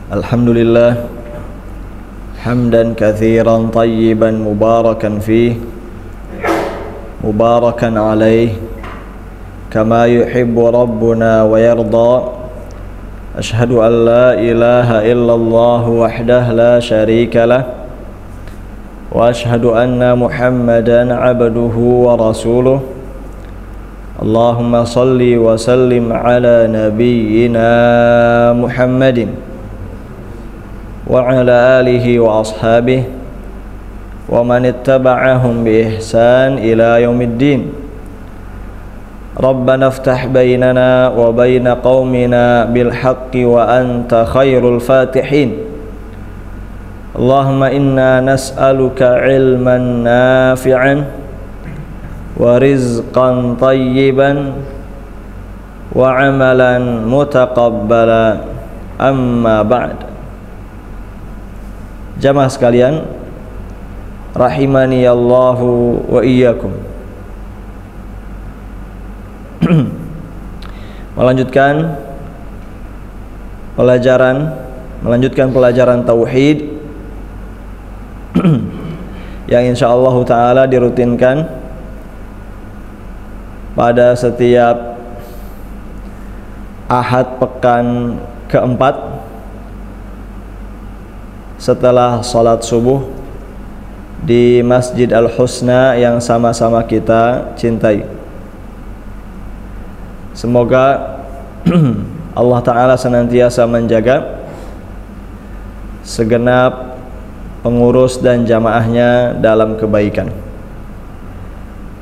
Alhamdulillah hamdan katsiran tayyiban mubarakan fih mubarakan alaih kama yuhibbu rabbuna wa yarda. Ashhadu an la ilaha illallah wahdah la syarika lah wa ashhadu anna Muhammadan abduhu wa rasuluh. Allahumma salli wa sallim ala nabiyyina Muhammadin wa ala alihi wa ashabihi wa man ittaba'ahum bi ihsan ila yaumiddin. Rabbana iftah bainana wa baina qaumina bil haqqi wa anta khairul fatihin. Allahumma inna nas'aluka ilman nafi'an wa rizqan tayyiban wa amalan mutaqabbala. Amma ba'd. Jamaah sekalian, rahimani Allahu wa iyyakum. Melanjutkan pelajaran tauhid yang insyaallah taala dirutinkan pada setiap Ahad pekan keempat setelah salat subuh di Masjid Al-Husna yang sama-sama kita cintai. Semoga Allah Ta'ala senantiasa menjaga segenap pengurus dan jamaahnya dalam kebaikan.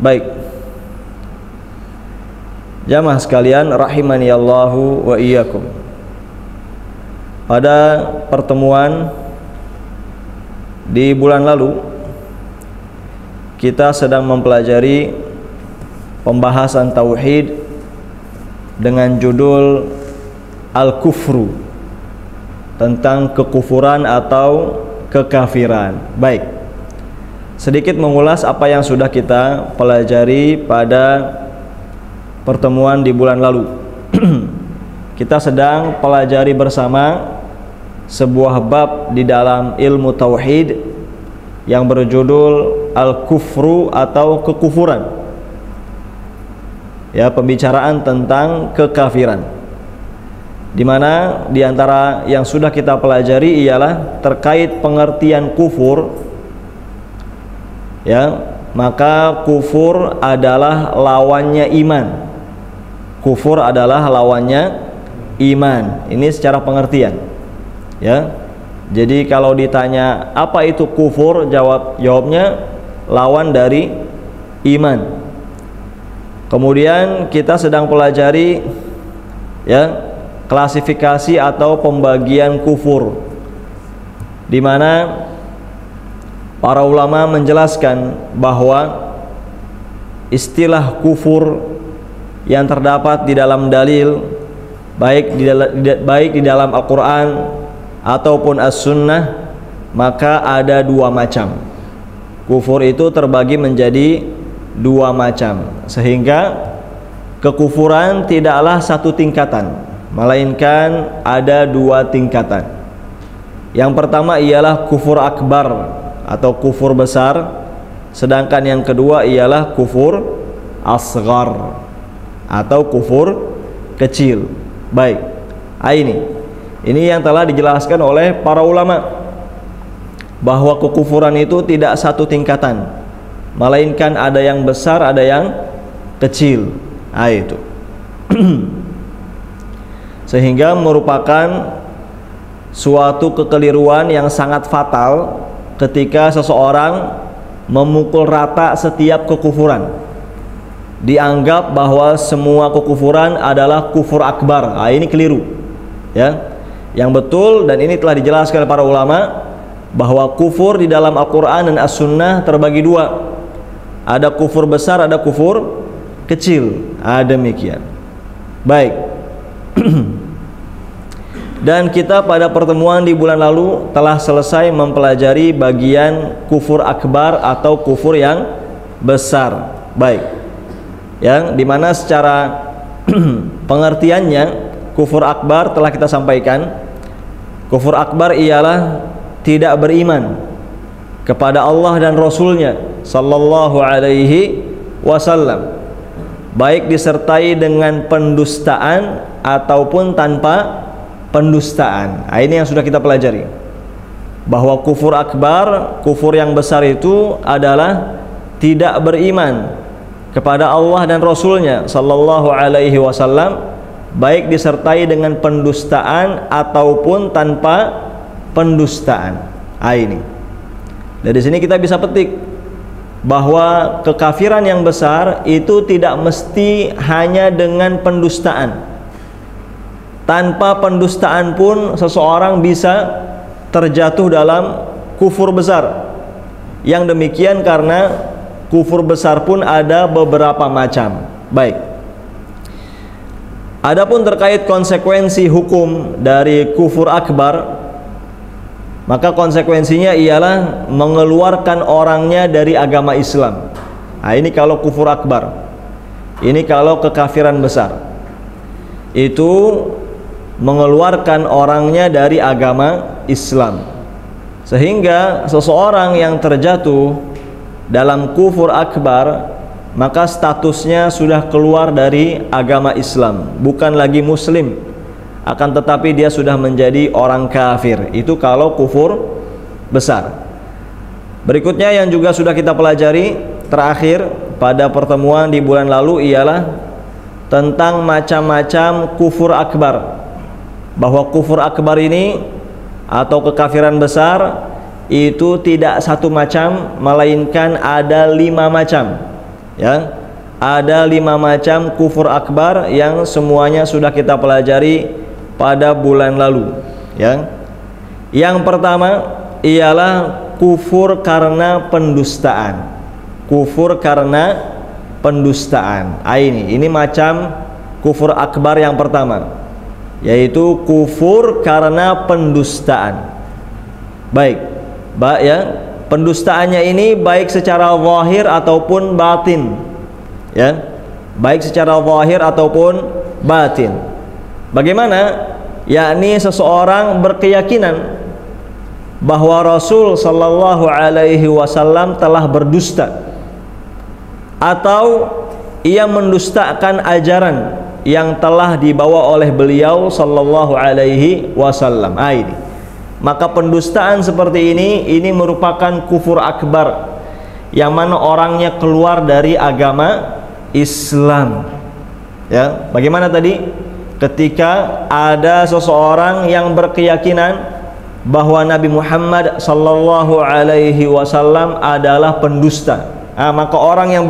Baik, jamaah sekalian rahimani Allahu wa iyyakum. Pada pertemuan di bulan lalu kita sedang mempelajari pembahasan tauhid dengan judul Al-Kufru, tentang kekufuran atau kekafiran. Baik, sedikit mengulas apa yang sudah kita pelajari pada pertemuan di bulan lalu. Kita sedang pelajari bersama sebuah bab di dalam ilmu tauhid yang berjudul Al-Kufru atau kekufuran. Ya, pembicaraan tentang kekafiran. Di mana di antara yang sudah kita pelajari ialah terkait pengertian kufur. Ya, maka kufur adalah lawannya iman. Kufur adalah lawannya iman. Ini secara pengertian. Ya, jadi kalau ditanya apa itu kufur, jawabnya lawan dari iman. Kemudian kita sedang pelajari ya klasifikasi atau pembagian kufur, di mana para ulama menjelaskan bahwa istilah kufur yang terdapat di dalam dalil baik di dalam Al-Quran ataupun As-Sunnah, maka ada dua macam. Kufur itu terbagi menjadi dua macam, sehingga kekufuran tidaklah satu tingkatan, melainkan ada dua tingkatan. Yang pertama ialah kufur akbar atau kufur besar, sedangkan yang kedua ialah kufur asghar atau kufur kecil. Baik, ini yang telah dijelaskan oleh para ulama, bahwa kekufuran itu tidak satu tingkatan, melainkan ada yang besar, ada yang kecil. Itu sehingga merupakan suatu kekeliruan yang sangat fatal ketika seseorang memukul rata setiap kekufuran. Dianggap bahwa semua kekufuran adalah kufur akbar. Ini keliru. Ya, yang betul, dan ini telah dijelaskan oleh para ulama, bahwa kufur di dalam Al-Quran dan As-Sunnah terbagi dua. Ada kufur besar, ada kufur kecil. Demikian. Baik. Dan kita pada pertemuan di bulan lalu telah selesai mempelajari bagian kufur akbar atau kufur yang besar. Baik, yang dimana secara pengertiannya kufur akbar telah kita sampaikan Kufur akbar ialah tidak beriman kepada Allah dan Rasulnya sallallahu alaihi wasallam, baik disertai dengan pendustaan ataupun tanpa pendustaan. Nah, ini yang sudah kita pelajari, bahwa kufur akbar, kufur yang besar itu adalah tidak beriman kepada Allah dan Rasulnya sallallahu alaihi wasallam, baik disertai dengan pendustaan ataupun tanpa pendustaan. Nah, ini dari sini kita bisa petik bahwa kekafiran yang besar itu tidak mesti hanya dengan pendustaan. Tanpa pendustaan pun seseorang bisa terjatuh dalam kufur besar. Yang demikian karena kufur besar pun ada beberapa macam. Baik. Adapun terkait konsekuensi hukum dari kufur akbar, maka konsekuensinya ialah mengeluarkan orangnya dari agama Islam. Nah, ini kalau kufur akbar. Ini kalau kekafiran besar. Itu mengeluarkan orangnya dari agama Islam. Sehingga seseorang yang terjatuh dalam kufur akbar, maka statusnya sudah keluar dari agama Islam, bukan lagi muslim, akan tetapi dia sudah menjadi orang kafir. Itu kalau kufur besar. Berikutnya yang juga sudah kita pelajari terakhir pada pertemuan di bulan lalu ialah tentang macam-macam kufur akbar. Bahwa kufur akbar ini atau kekafiran besar itu tidak satu macam, melainkan ada 5 macam. Ya, ada 5 macam kufur akbar yang semuanya sudah kita pelajari pada bulan lalu, ya. Yang pertama ialah kufur karena pendustaan. Kufur karena pendustaan. Ini macam kufur akbar yang pertama, yaitu kufur karena pendustaan. Baik, ya. Pendustaannya ini baik secara zahir ataupun batin, ya. Baik secara zahir ataupun batin. Bagaimana? Yakni seseorang berkeyakinan bahwa Rasul sallallahu alaihi wasallam telah berdusta, atau ia mendustakan ajaran yang telah dibawa oleh beliau sallallahu alaihi wasallam. Ini. Maka pendustaan seperti ini merupakan kufur akbar, yang mana orangnya keluar dari agama Islam. Ya, bagaimana tadi? Ketika ada seseorang yang berkeyakinan bahwa Nabi Muhammad sallallahu alaihi wasallam adalah pendusta, maka orang yang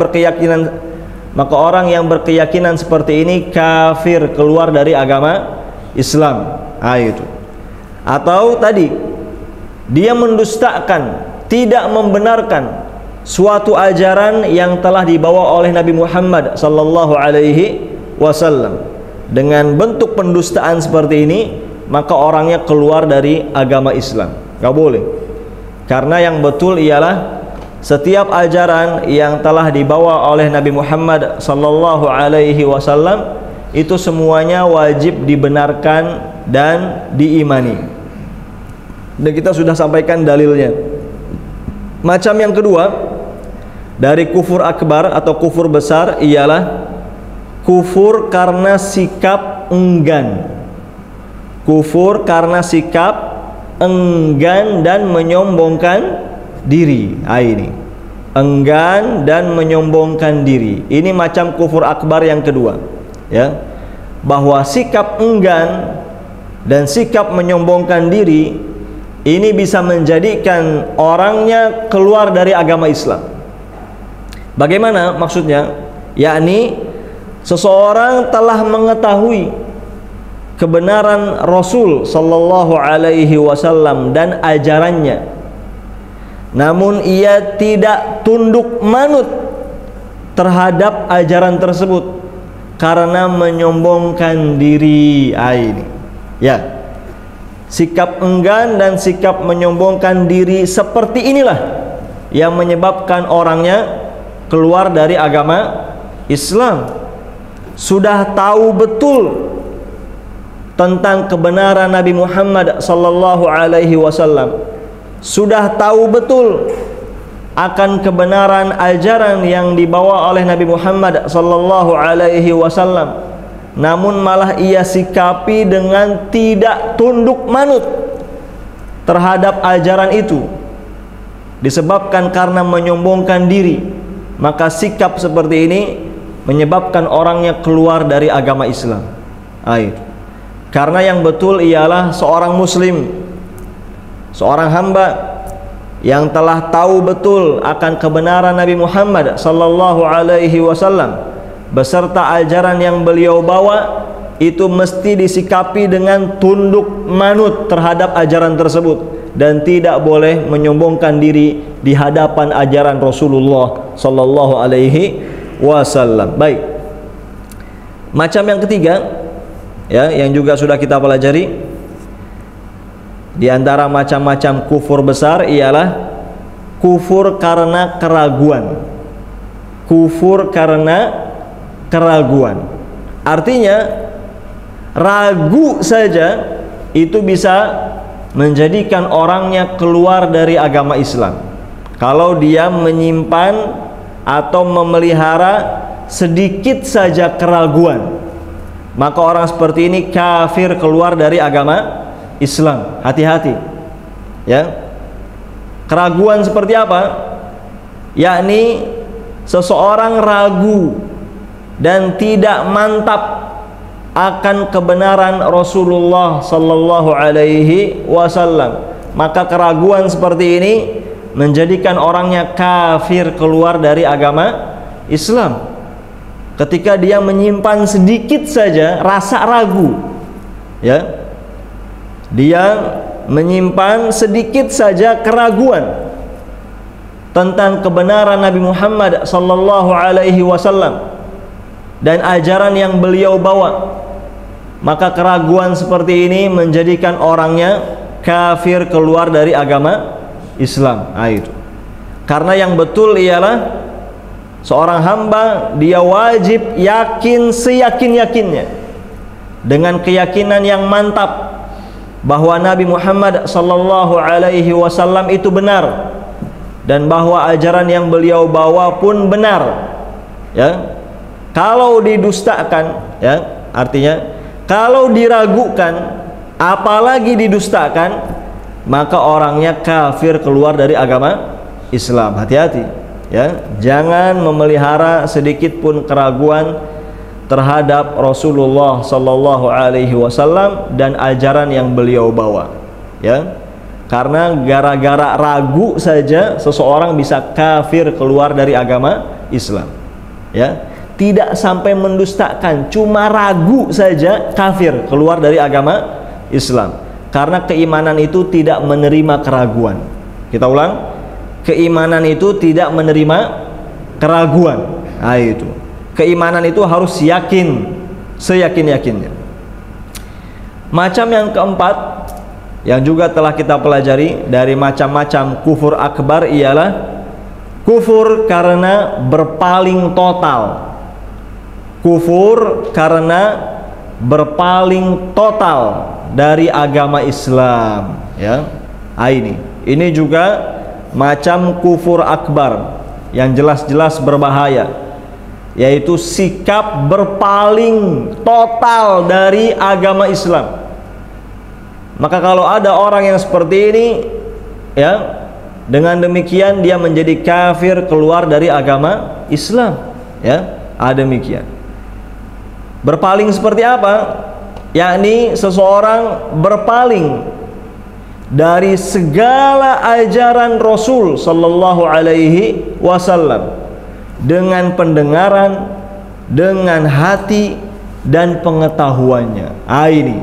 berkeyakinan seperti ini kafir, keluar dari agama Islam. Itu. Atau tadi dia mendustakan, tidak membenarkan suatu ajaran yang telah dibawa oleh Nabi Muhammad sallallahu alaihi wasallam. Dengan bentuk pendustaan seperti ini, maka orangnya keluar dari agama Islam. Gak boleh. Karena yang betul ialah setiap ajaran yang telah dibawa oleh Nabi Muhammad sallallahu alaihi wasallam itu semuanya wajib dibenarkan dan diimani. Dan kita sudah sampaikan dalilnya. Macam yang kedua dari kufur akbar atau kufur besar ialah kufur karena sikap enggan. Kufur karena sikap enggan dan menyombongkan diri. Ini enggan dan menyombongkan diri. Ini macam kufur akbar yang kedua, ya. Bahwa sikap enggan dan sikap menyombongkan diri ini bisa menjadikan orangnya keluar dari agama Islam. Bagaimana maksudnya? Yakni seseorang telah mengetahui kebenaran Rasul sallallahu alaihi wasallam dan ajarannya, namun ia tidak tunduk manut terhadap ajaran tersebut karena menyombongkan diri. Ini, ya. Sikap enggan dan sikap menyombongkan diri seperti inilah yang menyebabkan orangnya keluar dari agama Islam. Sudah tahu betul tentang kebenaran Nabi Muhammad sallallahu alaihi wasallam, sudah tahu betul akan kebenaran ajaran yang dibawa oleh Nabi Muhammad sallallahu alaihi wasallam, namun malah ia sikapi dengan tidak tunduk manut terhadap ajaran itu, disebabkan karena menyombongkan diri, maka sikap seperti ini menyebabkan orangnya keluar dari agama Islam. Karena yang betul ialah seorang muslim, seorang hamba yang telah tahu betul akan kebenaran Nabi Muhammad sallallahu alaihi wasallam beserta ajaran yang beliau bawa, itu mesti disikapi dengan tunduk manut terhadap ajaran tersebut dan tidak boleh menyombongkan diri di hadapan ajaran Rasulullah sallallahu alaihi wasallam. Baik. Macam yang ketiga, ya, yang juga sudah kita pelajari, di antara macam-macam kufur besar ialah kufur karena keraguan. Kufur karena keraguan. Artinya ragu saja itu bisa menjadikan orangnya keluar dari agama Islam. Kalau dia menyimpan atau memelihara sedikit saja keraguan, maka orang seperti ini kafir, keluar dari agama Islam. Hati-hati, ya. Keraguan seperti apa? Yakni seseorang ragu dan tidak mantap akan kebenaran Rasulullah sallallahu alaihi wasallam, maka keraguan seperti ini menjadikan orangnya kafir, keluar dari agama Islam. Ketika dia menyimpan sedikit saja rasa ragu, ya, dia menyimpan sedikit saja keraguan tentang kebenaran Nabi Muhammad sallallahu alaihi wasallam dan ajaran yang beliau bawa, maka keraguan seperti ini menjadikan orangnya kafir, keluar dari agama Islam. Itu karena yang betul ialah seorang hamba dia wajib yakin seyakin-yakinnya dengan keyakinan yang mantap bahwa Nabi Muhammad sallallahu alaihi wasallam itu benar dan bahwa ajaran yang beliau bawa pun benar. Ya. Kalau didustakan, ya, artinya kalau diragukan apalagi didustakan, maka orangnya kafir, keluar dari agama Islam. Hati-hati, ya, jangan memelihara sedikit pun keraguan terhadap Rasulullah sallallahu alaihi wasallam dan ajaran yang beliau bawa, ya. Karena gara-gara ragu saja seseorang bisa kafir, keluar dari agama Islam, ya. Tidak sampai mendustakan, cuma ragu saja kafir, keluar dari agama Islam. Karena keimanan itu tidak menerima keraguan. Kita ulang, keimanan itu tidak menerima keraguan. Itu keimanan itu harus yakin, seyakin-yakinnya. Macam yang keempat yang juga telah kita pelajari dari macam-macam kufur akbar ialah kufur karena berpaling total. Kufur karena berpaling total dari agama Islam, ya. Ini juga macam kufur akbar yang jelas-jelas berbahaya, yaitu sikap berpaling total dari agama Islam. Maka kalau ada orang yang seperti ini, ya, dengan demikian dia menjadi kafir, keluar dari agama Islam, ya. Demikian. Berpaling seperti apa? Yakni seseorang berpaling dari segala ajaran Rasul sallallahu alaihi wasallam dengan pendengaran, dengan hati dan pengetahuannya. Ini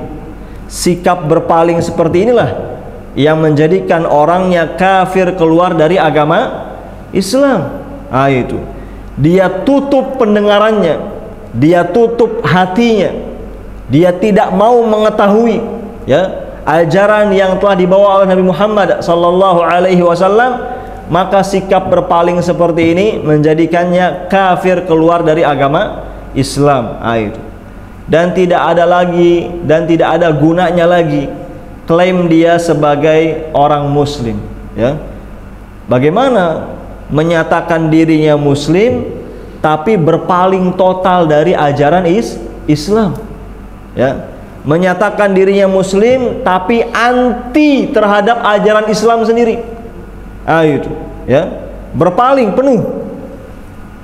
sikap berpaling seperti inilah yang menjadikan orangnya kafir, keluar dari agama Islam. Itu dia tutup pendengarannya, dia tutup hatinya, dia tidak mau mengetahui, ya, ajaran yang telah dibawa oleh Nabi Muhammad sallallahu alaihi wasallam, maka sikap berpaling seperti ini menjadikannya kafir, keluar dari agama Islam. Itu dan tidak ada gunanya lagi klaim dia sebagai orang muslim, ya. Bagaimana menyatakan dirinya muslim tapi berpaling total dari ajaran Islam, ya. Menyatakan dirinya muslim tapi anti terhadap ajaran Islam sendiri. Itu, ya. Berpaling penuh.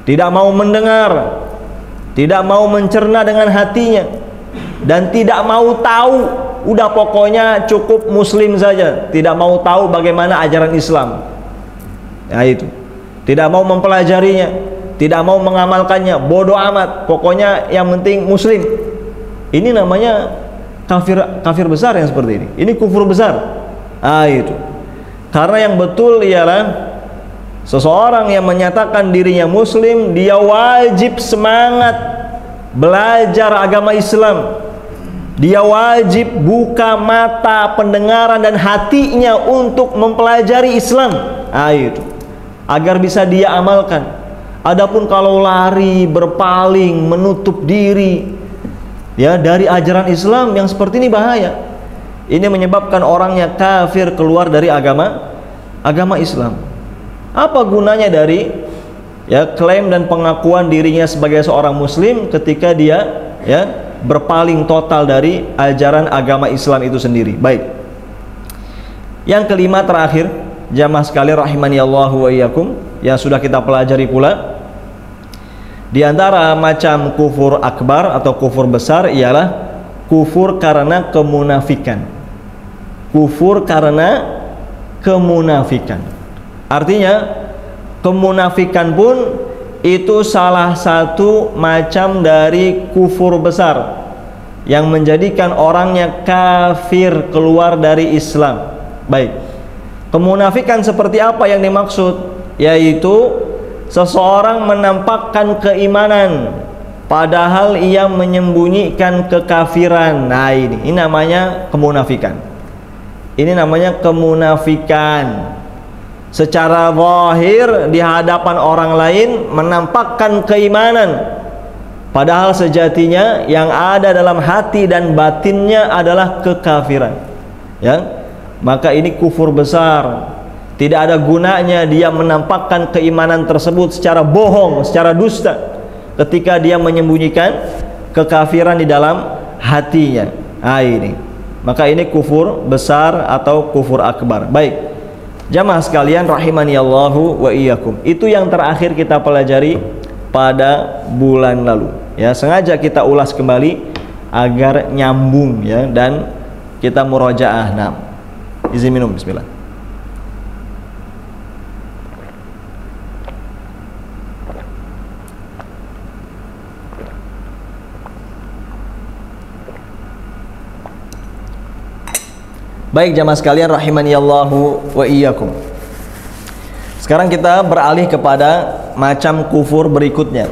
Tidak mau mendengar, tidak mau mencerna dengan hatinya, dan tidak mau tahu. Udah pokoknya cukup muslim saja, tidak mau tahu bagaimana ajaran Islam. Itu. Tidak mau mempelajarinya, tidak mau mengamalkannya, bodoh amat, pokoknya yang penting muslim. Ini namanya kafir besar yang seperti ini. Ini kufur besar. Itu. Karena yang betul ialah seseorang yang menyatakan dirinya muslim, dia wajib semangat belajar agama Islam. Dia wajib buka mata pendengaran dan hatinya untuk mempelajari Islam. Itu. Agar bisa dia amalkan. Adapun kalau lari, berpaling, menutup diri, ya, dari ajaran Islam, yang seperti ini bahaya. Ini menyebabkan orangnya kafir, keluar dari agama Islam. Apa gunanya dari, ya, klaim dan pengakuan dirinya sebagai seorang muslim ketika dia, ya, berpaling total dari ajaran agama Islam itu sendiri. Baik. Yang kelima terakhir, jamaah sekalian rahimani Allah wa iyyakum, yang sudah kita pelajari pula, di antara macam kufur akbar atau kufur besar ialah kufur karena kemunafikan. Kufur karena kemunafikan. Artinya kemunafikan pun itu salah satu macam dari kufur besar yang menjadikan orangnya kafir, keluar dari Islam. Baik. Kemunafikan seperti apa yang dimaksud? Yaitu seseorang menampakkan keimanan padahal ia menyembunyikan kekafiran. Ini namanya kemunafikan. Ini namanya kemunafikan. Secara zahir di hadapan orang lain menampakkan keimanan, padahal sejatinya yang ada dalam hati dan batinnya adalah kekafiran, ya. Maka ini kufur besar. Tidak ada gunanya dia menampakkan keimanan tersebut secara bohong, secara dusta, ketika dia menyembunyikan kekafiran di dalam hatinya. Ini. Maka ini kufur besar atau kufur akbar. Baik. Jamaah sekalian rahimani Allahu wa iyyakum. Itu yang terakhir kita pelajari pada bulan lalu. Ya, sengaja kita ulas kembali agar nyambung, ya, dan kita murojaah. Izin minum, bismillah. Baik jamaah sekalian rahimani Allahu wa iyyakum. Sekarang kita beralih kepada macam kufur berikutnya.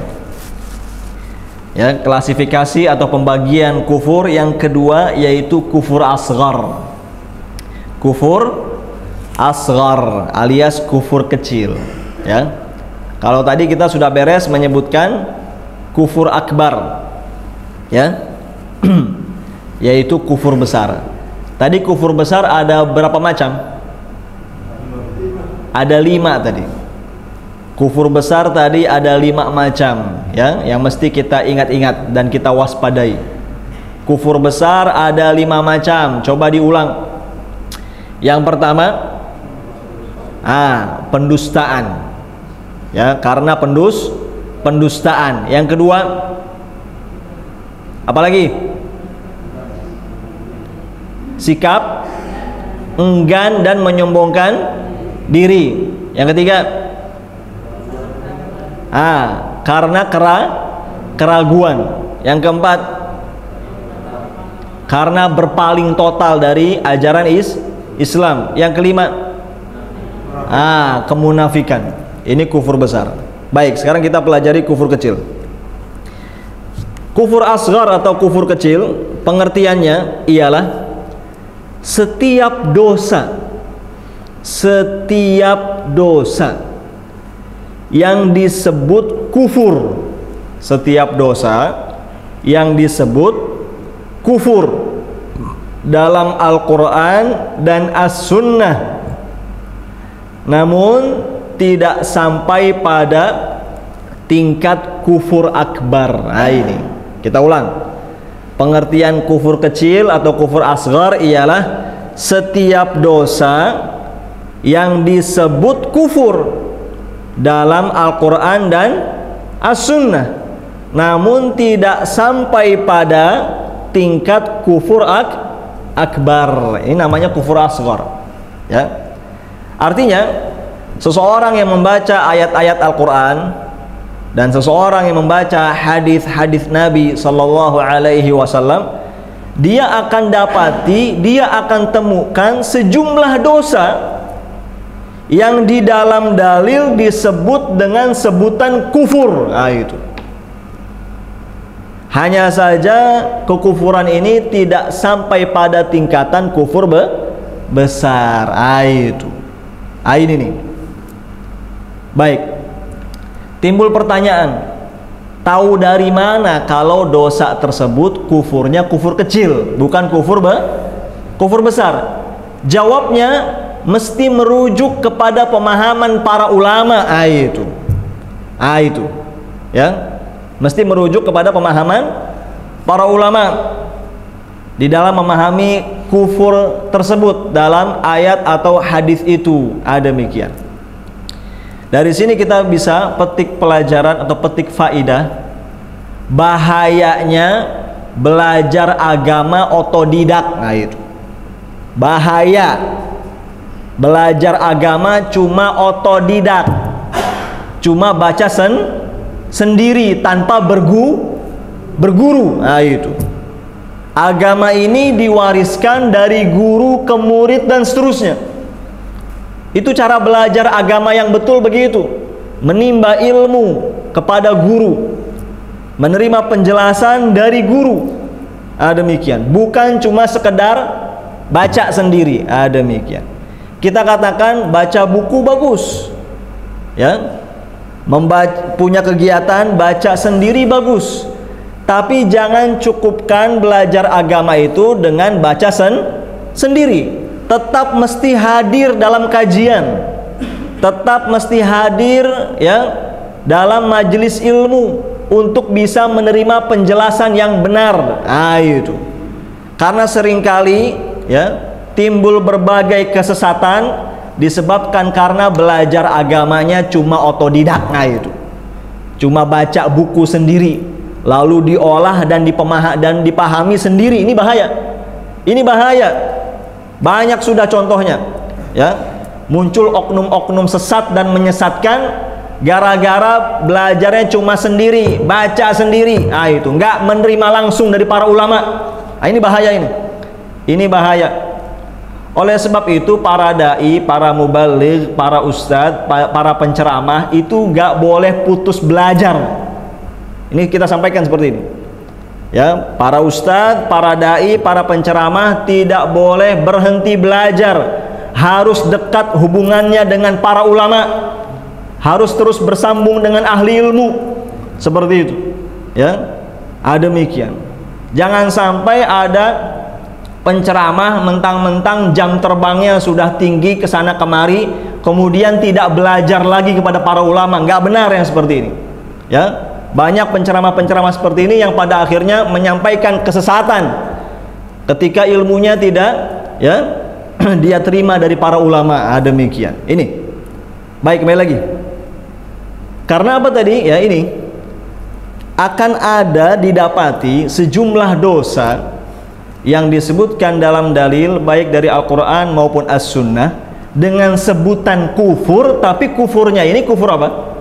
Ya, klasifikasi atau pembagian kufur yang kedua yaitu kufur asghar. Kufur asghar alias kufur kecil, ya. Kalau tadi kita sudah beres menyebutkan kufur akbar, ya. Yaitu kufur besar. Tadi kufur besar ada berapa macam? Ada 5 tadi. Kufur besar tadi ada 5 macam, ya, yang mesti kita ingat-ingat dan kita waspadai. Kufur besar ada 5 macam. Coba diulang. Yang pertama, pendustaan. Ya, karena pendustaan. Yang kedua, apa lagi? Sikap enggan dan menyombongkan diri. Yang ketiga, karena keraguan. Yang keempat, karena berpaling total dari ajaran Islam. Yang kelima, kemunafikan. Ini kufur besar. Baik, sekarang kita pelajari kufur kecil. Kufur asghar atau kufur kecil, pengertiannya ialah setiap dosa yang disebut kufur, setiap dosa yang disebut kufur dalam Al-Quran dan As-Sunnah, namun tidak sampai pada tingkat kufur akbar. Nah, ini kita ulang. Pengertian kufur kecil atau kufur asghar ialah setiap dosa yang disebut kufur dalam Al-Quran dan As-Sunnah, namun tidak sampai pada tingkat kufur akbar. Ini namanya kufur asghar, ya. Artinya seseorang yang membaca ayat-ayat Al-Quran dan seseorang yang membaca hadis-hadis Nabi Sallallahu Alaihi Wasallam, dia akan dapati, dia akan temukan sejumlah dosa yang di dalam dalil disebut dengan sebutan kufur. Nah, itu. Hanya saja kekufuran ini tidak sampai pada tingkatan kufur besar. Nah, itu. Nah, ini nih. Baik. Timbul pertanyaan, tahu dari mana kalau dosa tersebut kufurnya kufur kecil, bukan kufur besar? Jawabnya mesti merujuk kepada pemahaman para ulama. Itu. Ya. Mesti merujuk kepada pemahaman para ulama di dalam memahami kufur tersebut dalam ayat atau hadis itu. Demikian. Dari sini kita bisa petik pelajaran atau petik faidah bahayanya belajar agama otodidak. Nah, itu bahaya belajar agama cuma otodidak, cuma baca sendiri tanpa berguru. Nah, itu agama ini diwariskan dari guru ke murid dan seterusnya. Itu cara belajar agama yang betul begitu, menimba ilmu kepada guru, menerima penjelasan dari guru. Demikian, bukan cuma sekedar baca sendiri. Demikian. Kita katakan baca buku bagus, ya, punya kegiatan baca sendiri bagus, tapi jangan cukupkan belajar agama itu dengan baca sendiri. Tetap mesti hadir dalam kajian, tetap mesti hadir, ya, dalam majelis ilmu untuk bisa menerima penjelasan yang benar. Itu. Karena seringkali, ya, timbul berbagai kesesatan disebabkan karena belajar agamanya cuma otodidak. Itu. Cuma baca buku sendiri, lalu diolah dan dipahami sendiri. Ini bahaya. Ini bahaya. Banyak sudah contohnya, ya, muncul oknum-oknum sesat dan menyesatkan gara-gara belajarnya cuma sendiri, baca sendiri. Itu nggak menerima langsung dari para ulama. Ini bahaya ini. Ini bahaya. Oleh sebab itu para dai, para mubaligh, para ustadz, para penceramah itu nggak boleh putus belajar. Ini kita sampaikan seperti ini. Ya, para ustadz, para dai, para penceramah tidak boleh berhenti belajar. Harus dekat hubungannya dengan para ulama. Harus terus bersambung dengan ahli ilmu. Seperti itu. Ya. Demikian. Jangan sampai ada penceramah mentang-mentang jam terbangnya sudah tinggi ke sana kemari, kemudian tidak belajar lagi kepada para ulama. Nggak benar yang seperti ini. Ya. Banyak penceramah-penceramah seperti ini yang pada akhirnya menyampaikan kesesatan ketika ilmunya tidak, ya, dia terima dari para ulama. Demikian. Ini. Baik, kembali lagi. Karena apa tadi? Ya, ini akan ada didapati sejumlah dosa yang disebutkan dalam dalil baik dari Al-Quran maupun As-Sunnah dengan sebutan kufur, tapi kufurnya ini kufur apa?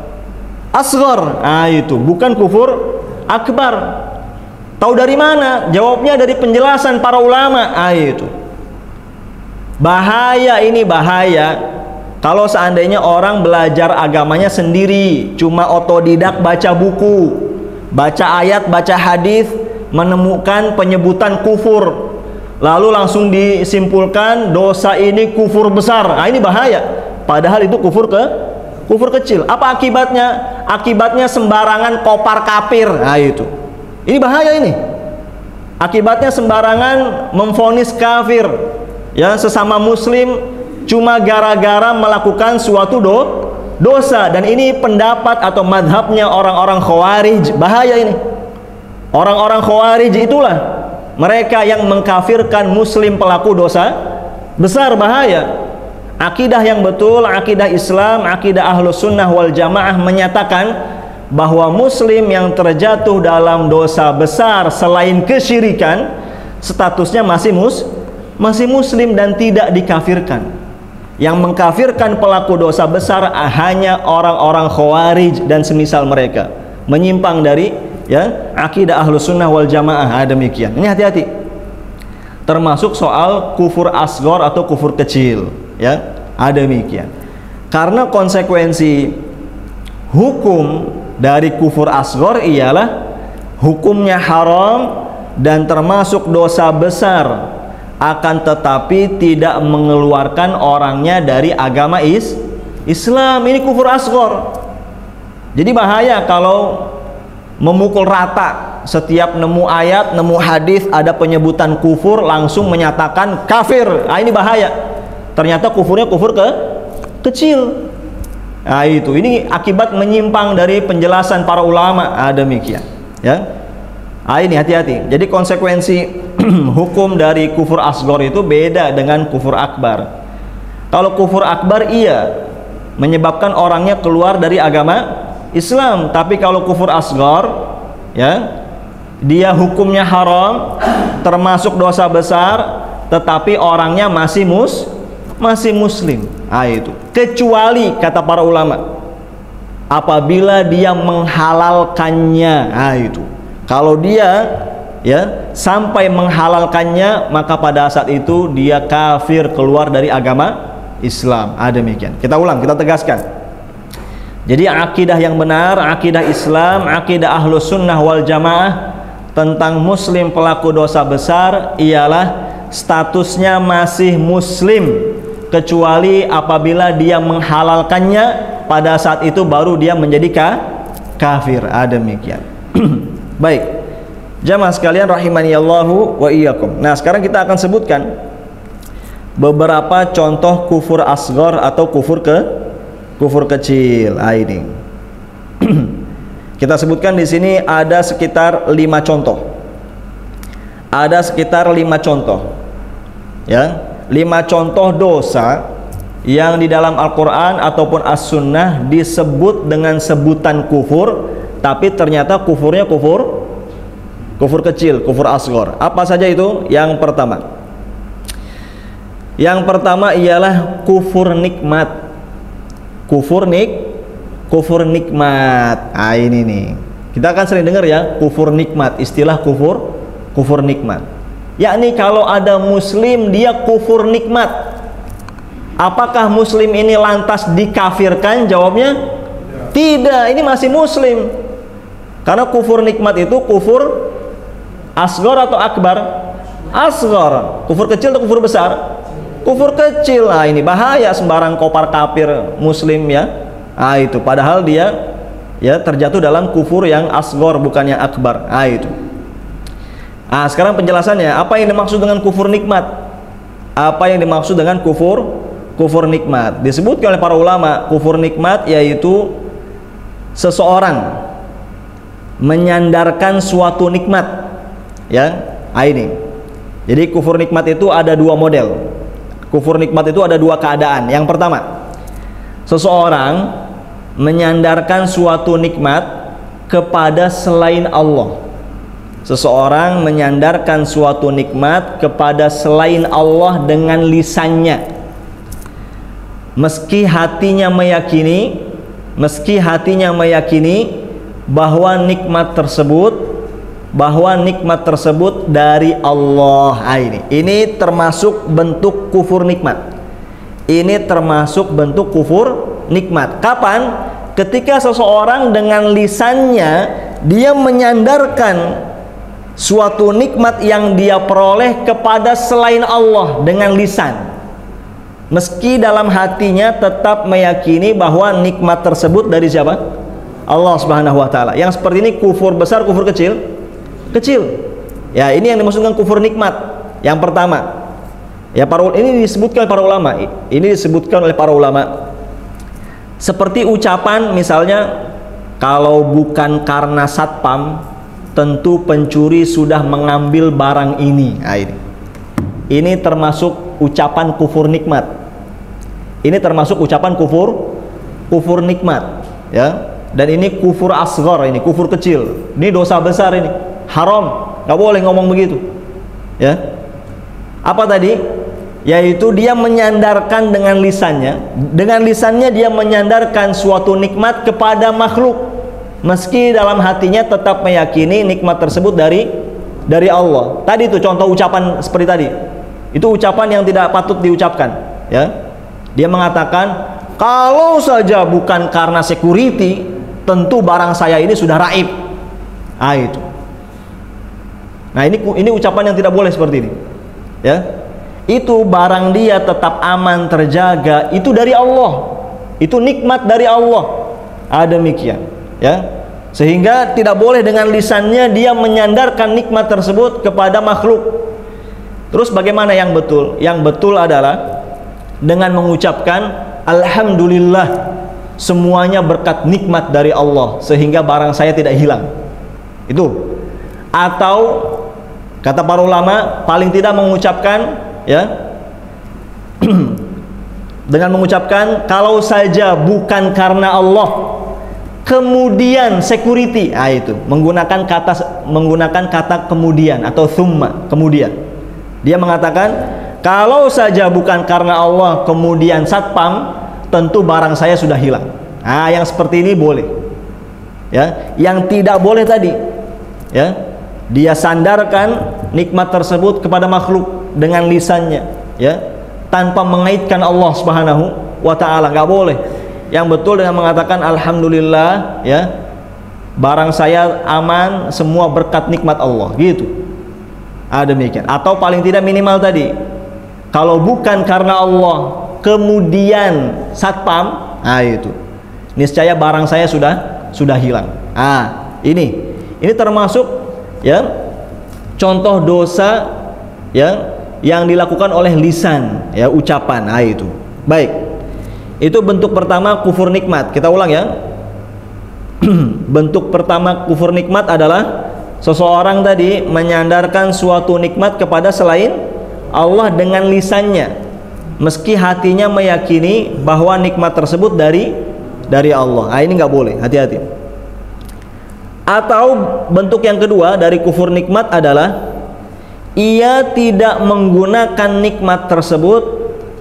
Asghar. Itu bukan kufur akbar. Tahu dari mana? Jawabnya dari penjelasan para ulama. Itu bahaya. Ini bahaya kalau seandainya orang belajar agamanya sendiri, cuma otodidak baca buku, baca ayat, baca hadis, menemukan penyebutan kufur, lalu langsung disimpulkan dosa ini kufur besar. Ini bahaya. Padahal itu kufur kufur kecil. Apa akibatnya? Akibatnya sembarangan kopar kafir. Itu. Ini bahaya ini. Akibatnya sembarangan memvonis kafir ya sesama muslim cuma gara-gara melakukan suatu dosa, dan ini pendapat atau madhabnya orang-orang Khawarij. Bahaya ini. Orang-orang Khawarij itulah mereka yang mengkafirkan muslim pelaku dosa besar. Bahaya. Akidah yang betul, akidah Islam, akidah Ahlus Sunnah wal Jamaah menyatakan bahwa muslim yang terjatuh dalam dosa besar selain kesyirikan, statusnya masih muslim dan tidak dikafirkan. Yang mengkafirkan pelaku dosa besar hanya orang-orang Khawarij dan semisal mereka, menyimpang dari ya akidah Ahlus Sunnah wal Jamaah. Demikian. Ini hati-hati. Termasuk soal kufur asghar atau kufur kecil. Ya, demikian. Karena konsekuensi hukum dari kufur asghar ialah hukumnya haram dan termasuk dosa besar, akan tetapi tidak mengeluarkan orangnya dari agama Islam. Ini kufur asghar. Jadi bahaya kalau memukul rata, setiap nemu ayat, nemu hadis ada penyebutan kufur langsung menyatakan kafir. Ini bahaya. Ternyata kufurnya kufur kecil. Ini akibat menyimpang dari penjelasan para ulama. Demikian. Ya. Ini hati-hati. Jadi konsekuensi hukum dari kufur asghar itu beda dengan kufur akbar. Kalau kufur akbar iya menyebabkan orangnya keluar dari agama Islam, tapi kalau kufur asghar ya dia hukumnya haram, termasuk dosa besar, tetapi orangnya masih muslim. Itu kecuali kata para ulama apabila dia menghalalkannya. Itu kalau dia ya sampai menghalalkannya, maka pada saat itu dia kafir, keluar dari agama Islam. Demikian. Kita ulang, kita tegaskan. Jadi akidah yang benar, akidah Islam, akidah Ahlus Sunnah wal Jamaah tentang muslim pelaku dosa besar ialah statusnya masih muslim, kecuali apabila dia menghalalkannya, pada saat itu baru dia menjadi kafir. Demikian. Baik, jamaah sekalian rahimani Allahu wa iyyakum. Nah, sekarang kita akan sebutkan beberapa contoh kufur asghar atau kufur kecil. Ini kita sebutkan di sini ada sekitar 5 contoh. Ada sekitar 5 contoh. Ya. 5 contoh dosa yang di dalam Al-Quran ataupun As-Sunnah disebut dengan sebutan kufur, tapi ternyata kufurnya kufur kecil, kufur asghar. Apa saja itu? Yang pertama ialah kufur nikmat. Kufur nikmat. Ini nih kita akan sering dengar ya, kufur nikmat, istilah kufur nikmat. Yakni kalau ada muslim dia kufur nikmat, apakah muslim ini lantas dikafirkan? Jawabnya tidak, ini masih muslim. Karena kufur nikmat itu kufur asghar atau akbar? Asghar. Kufur kecil atau kufur besar? Kufur kecil. Ini bahaya, sembarang kopar kafir muslim ya. Itu padahal dia ya terjatuh dalam kufur yang asghar, bukan yang akbar. Itu. Sekarang penjelasannya, apa yang dimaksud dengan kufur nikmat? Apa yang dimaksud dengan kufur nikmat? Disebutkan oleh para ulama, kufur nikmat yaitu seseorang menyandarkan suatu nikmat. Ya, ini. Jadi kufur nikmat itu ada 2 model. Kufur nikmat itu ada 2 keadaan. Yang pertama, seseorang menyandarkan suatu nikmat kepada selain Allah. Seseorang menyandarkan suatu nikmat kepada selain Allah dengan lisannya, meski hatinya meyakini bahwa nikmat tersebut dari Allah. Ini termasuk bentuk kufur nikmat. Ini termasuk bentuk kufur nikmat. Kapan? Ketika seseorang dengan lisannya dia menyandarkan suatu nikmat yang dia peroleh kepada selain Allah dengan lisan, meski dalam hatinya tetap meyakini bahwa nikmat tersebut dari siapa? Allah Subhanahu wa taala. Yang seperti ini kufur besar, kufur kecil? kecil. Ya, ini yang dimaksudkan kufur nikmat. Yang pertama, ya ini disebutkan para ulama. Ini disebutkan oleh para ulama. Seperti ucapan misalnya, kalau bukan karena satpam, tentu pencuri sudah mengambil barang ini. Nah, ini termasuk ucapan kufur nikmat. Ini termasuk ucapan kufur nikmat, ya. Dan ini kufur asghar, ini kufur kecil. Ini dosa besar, ini haram, nggak boleh ngomong begitu, ya. Apa tadi? Yaitu dia menyandarkan dengan lisannya dia menyandarkan suatu nikmat kepada makhluk, meski dalam hatinya tetap meyakini nikmat tersebut dari Allah. Tadi itu contoh ucapan seperti tadi. Itu ucapan yang tidak patut diucapkan, ya. Dia mengatakan, kalau saja bukan karena security, tentu barang saya ini sudah raib. Ah, itu. Nah, ini ucapan yang tidak boleh seperti ini, ya. Itu barang dia tetap aman, terjaga, itu dari Allah, itu nikmat dari Allah. Demikian, ya. Sehingga tidak boleh dengan lisannya dia menyandarkan nikmat tersebut kepada makhluk. Terus bagaimana yang betul? Yang betul adalah dengan mengucapkan alhamdulillah, semuanya berkat nikmat dari Allah, sehingga barang saya tidak hilang. Itu. Atau kata para ulama, paling tidak mengucapkan, ya, dengan mengucapkan kalau saja bukan karena Allah, kemudian security. Itu menggunakan kata kemudian atau thumma, kemudian. Dia mengatakan kalau saja bukan karena Allah, kemudian satpam, tentu barang saya sudah hilang. Yang seperti ini boleh, ya. Yang tidak boleh tadi, ya, dia sandarkan nikmat tersebut kepada makhluk dengan lisannya, ya, tanpa mengaitkan Allah Subhanahu wa ta'ala, nggak boleh. Yang betul dengan mengatakan alhamdulillah, ya, barang saya aman, semua berkat nikmat Allah, gitu. Demikian. Atau paling tidak minimal tadi, kalau bukan karena Allah, kemudian satpam, itu niscaya barang saya sudah hilang. Ini termasuk, ya, contoh dosa, ya, yang dilakukan oleh lisan, ya, ucapan. Itu. Baik. Itu bentuk pertama kufur nikmat. Kita ulang, ya. Bentuk pertama kufur nikmat adalah seseorang tadi menyandarkan suatu nikmat kepada selain Allah dengan lisannya, meski hatinya meyakini bahwa nikmat tersebut dari Allah. Ini nggak boleh, hati-hati. Atau bentuk yang kedua dari kufur nikmat adalah ia tidak menggunakan nikmat tersebut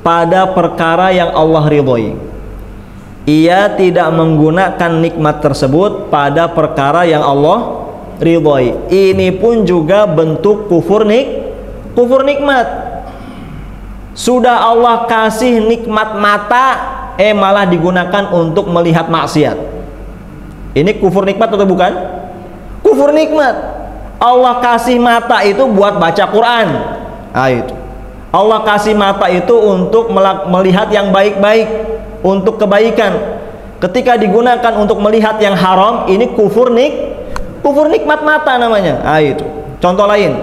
pada perkara yang Allah ridhoi. Ia tidak menggunakan nikmat tersebut pada perkara yang Allah ridhoi. Ini pun juga bentuk kufur nikmat. Sudah Allah kasih nikmat mata, malah digunakan untuk melihat maksiat. Ini kufur nikmat atau bukan? Kufur nikmat. Allah kasih mata itu buat baca Quran. Itu. Allah kasih mata itu untuk melihat yang baik-baik, untuk kebaikan. Ketika digunakan untuk melihat yang haram, ini kufur nikmat mata namanya. Itu. Contoh lain,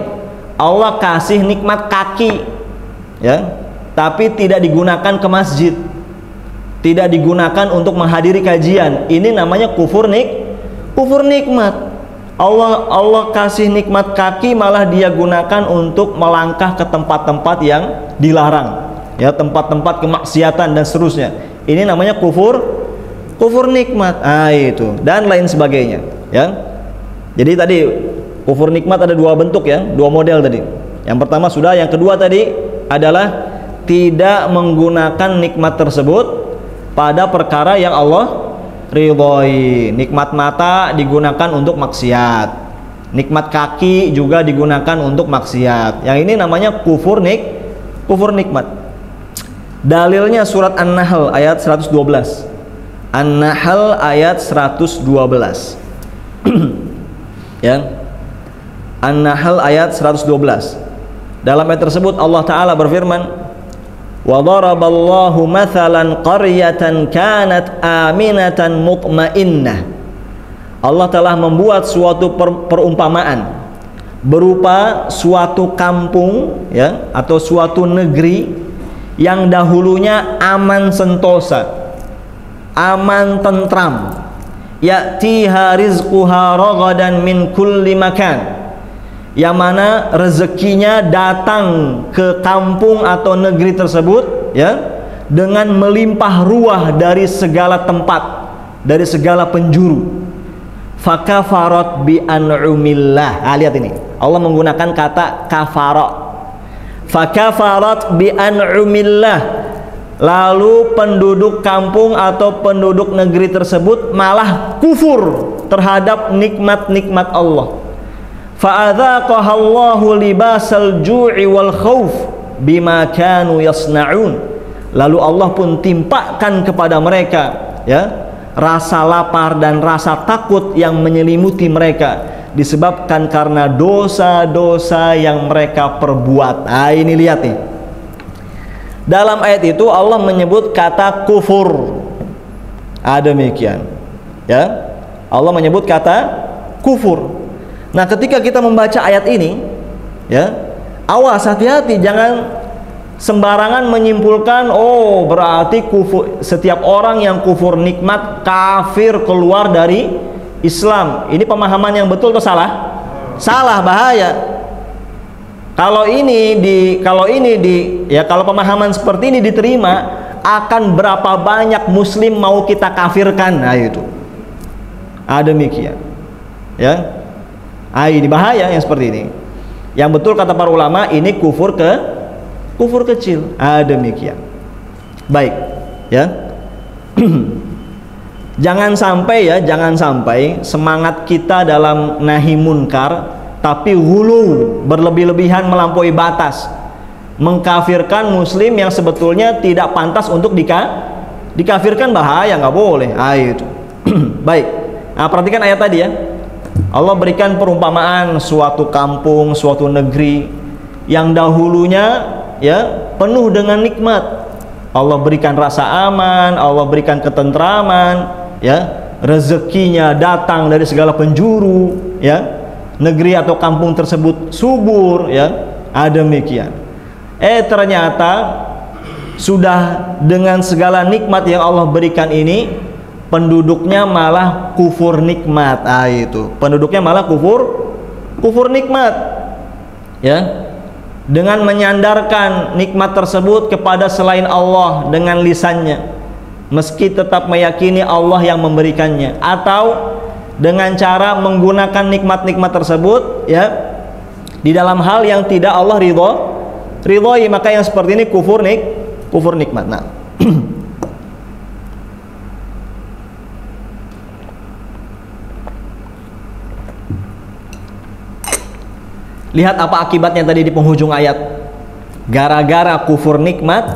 Allah kasih nikmat kaki, ya, tapi tidak digunakan ke masjid, tidak digunakan untuk menghadiri kajian. Ini namanya kufur nikmat. Allah kasih nikmat kaki, malah dia gunakan untuk melangkah ke tempat-tempat yang dilarang, ya, tempat-tempat kemaksiatan dan seterusnya. Ini namanya kufur nikmat. Itu dan lain sebagainya, ya. Jadi tadi kufur nikmat ada dua bentuk, ya, dua model tadi. Yang pertama sudah, yang kedua tadi adalah tidak menggunakan nikmat tersebut pada perkara yang Allah ridhoi. Nikmat mata digunakan untuk maksiat, nikmat kaki juga digunakan untuk maksiat. Yang ini namanya kufur nikmat. Dalilnya surat An-Nahl ayat 112. An-Nahl ayat 112. Ya. An-Nahl ayat 112. Dalam ayat tersebut Allah Ta'ala berfirman, wa daraballahu mathalan qaryatan kanat aminatan mutmainnah. Allah telah membuat suatu perumpamaan. berupa suatu kampung ya atau suatu negeri yang dahulunya aman sentosa, aman tentram, ya'tiha rizquha ragadan min kulli makan, yang mana rezekinya datang ke kampung atau negeri tersebut ya dengan melimpah ruah dari segala tempat, dari segala penjuru. Fakafarat bi an'umillah. Lihat ini, Allah menggunakan kata kafarat. Fakafarat bi an'umillah. Lalu penduduk kampung atau penduduk negeri tersebut malah kufur terhadap nikmat-nikmat Allah. Fa'adzaqahallahu libasal ju'i wal khauf bima kanu yasna'un. Lalu Allah pun timpakan kepada mereka ya rasa lapar dan rasa takut yang menyelimuti mereka disebabkan karena dosa-dosa yang mereka perbuat. Ini lihat nih. Dalam ayat itu Allah menyebut kata kufur. Demikian. Ya. Allah menyebut kata kufur. Nah, ketika kita membaca ayat ini, ya, awas, hati-hati, jangan sembarangan menyimpulkan, oh berarti kufur, setiap orang yang kufur nikmat kafir, keluar dari Islam. Ini pemahaman yang betul atau salah? Salah, bahaya. Kalau pemahaman seperti ini diterima, akan berapa banyak muslim mau kita kafirkan? Nah itu. Demikian. Ya. Ini bahaya yang seperti ini. Yang betul kata para ulama, ini kufur kecil. Demikian. Baik, ya. Jangan sampai semangat kita dalam nahi munkar tapi hulu, berlebih-lebihan, melampaui batas, mengkafirkan muslim yang sebetulnya tidak pantas untuk dikafirkan. Bahaya, nggak boleh. Itu. Baik. Nah, perhatikan ayat tadi ya. Allah berikan perumpamaan suatu kampung, suatu negeri yang dahulunya ya penuh dengan nikmat. Allah berikan rasa aman, Allah berikan ketentraman, ya, rezekinya datang dari segala penjuru, ya. Negeri atau kampung tersebut subur, ya. Demikian. Ternyata sudah dengan segala nikmat yang Allah berikan ini, penduduknya malah kufur nikmat. Itu. Penduduknya malah kufur nikmat. Ya. Dengan menyandarkan nikmat tersebut kepada selain Allah dengan lisannya, meski tetap meyakini Allah yang memberikannya, atau dengan cara menggunakan nikmat-nikmat tersebut ya di dalam hal yang tidak Allah ridhoi, maka yang seperti ini kufur nikmat. Nah, lihat apa akibatnya tadi di penghujung ayat. Gara-gara kufur nikmat,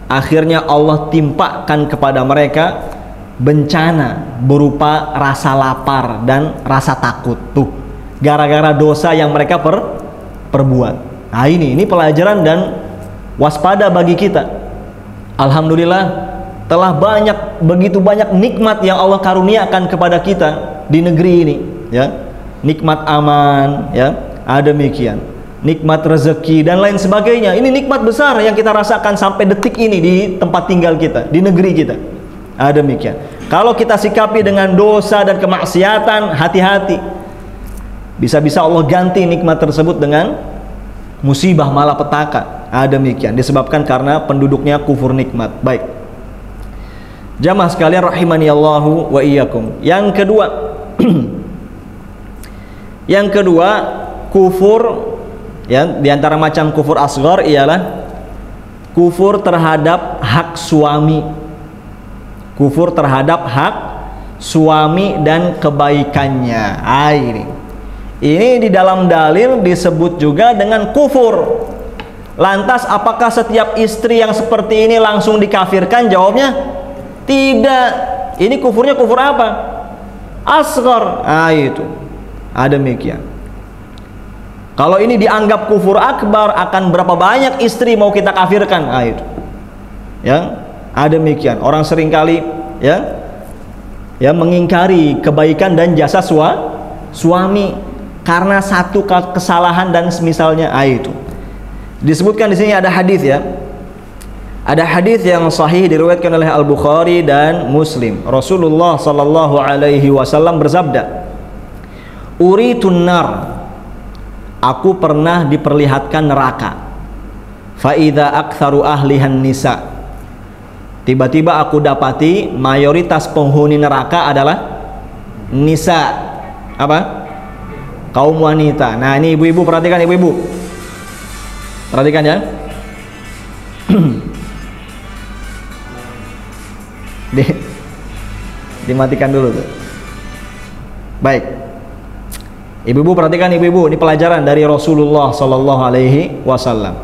akhirnya Allah timpakan kepada mereka bencana berupa rasa lapar dan rasa takut. Tuh, gara-gara dosa yang mereka perbuat. Nah, ini pelajaran dan waspada bagi kita. Alhamdulillah telah begitu banyak nikmat yang Allah karuniakan kepada kita di negeri ini, ya. Nikmat aman, ya. Demikian, nikmat rezeki dan lain sebagainya. Ini nikmat besar yang kita rasakan sampai detik ini di tempat tinggal kita, di negeri kita. Demikian. Kalau kita sikapi dengan dosa dan kemaksiatan, hati-hati. Bisa-bisa Allah ganti nikmat tersebut dengan musibah malapetaka. Demikian, disebabkan karena penduduknya kufur nikmat. Baik. Jamaah sekalian rahimani Allahu wa iyyakum. Yang kedua, kufur ya, diantara macam kufur asghar ialah kufur terhadap hak suami. Kufur terhadap hak suami dan kebaikannya. Ini di dalam dalil disebut juga dengan kufur. Lantas apakah setiap istri yang seperti ini langsung dikafirkan? Jawabnya tidak. Ini kufurnya kufur apa? Asghar. Itu. Demikian. Kalau ini dianggap kufur akbar, akan berapa banyak istri mau kita kafirkan? Itu. Ya. Demikian. Orang seringkali ya mengingkari kebaikan dan jasa suami. karena satu kesalahan dan semisalnya. Itu disebutkan di sini ada hadis ya. Ada hadis yang sahih diriwayatkan oleh Al-Bukhari dan Muslim. Rasulullah sallallahu alaihi wasallam bersabda, "Uritun nar." Aku pernah diperlihatkan neraka. Fa idza aktsaru ahlihan nisa. Tiba-tiba aku dapati mayoritas penghuni neraka adalah nisa. Apa? Kaum wanita. Nah, ini ibu-ibu perhatikan, ibu-ibu. Perhatikan ya. Dimatikan dulu tuh. Baik. Ibu-ibu perhatikan, ibu-ibu, ini pelajaran dari Rasulullah sallallahu alaihi wasallam.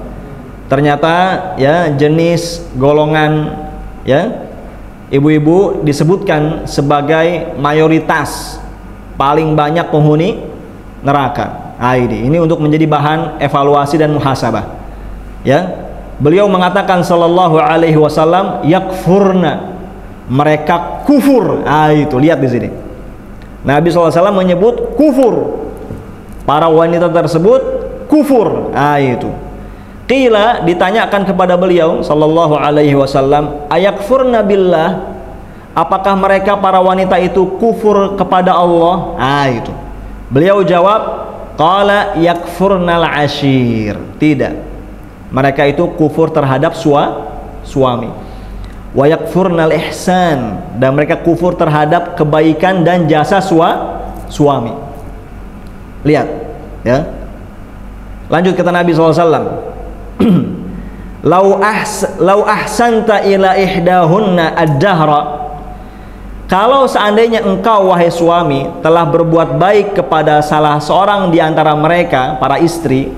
Ternyata ya jenis golongan ya ibu-ibu disebutkan sebagai mayoritas paling banyak penghuni neraka. Ini untuk menjadi bahan evaluasi dan muhasabah. Ya. Beliau mengatakan sallallahu alaihi wasallam, yakfurna, mereka kufur. Itu lihat di sini. Nabi SAW menyebut kufur. Para wanita tersebut kufur. Itu. Qila, ditanyakan kepada beliau sallallahu alaihi wasallam, ayakfurna billah, apakah mereka para wanita itu kufur kepada Allah? Itu. Beliau jawab, qala yakfurnal ashir. Tidak. Mereka itu kufur terhadap suami. Wa yakfurnal ihsan, dan mereka kufur terhadap kebaikan dan jasa suami. Lihat ya. Lanjut kata Nabi SAW, lau ahsanta ila ihdahunna ad-dahra, kalau seandainya engkau wahai suami telah berbuat baik kepada salah seorang di antara mereka para istri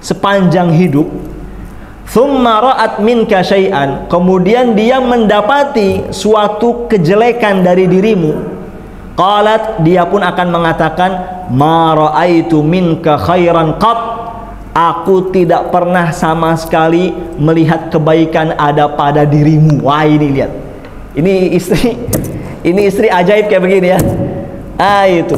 sepanjang hidup, thumma ra'at minka syai'an, kemudian dia mendapati suatu kejelekan dari dirimu, qalat, dia pun akan mengatakan, ma ra'aitu minka khairan qat, aku tidak pernah sama sekali melihat kebaikan ada pada dirimu. Wah, ini lihat, ini istri ajaib kayak begini ya. Itu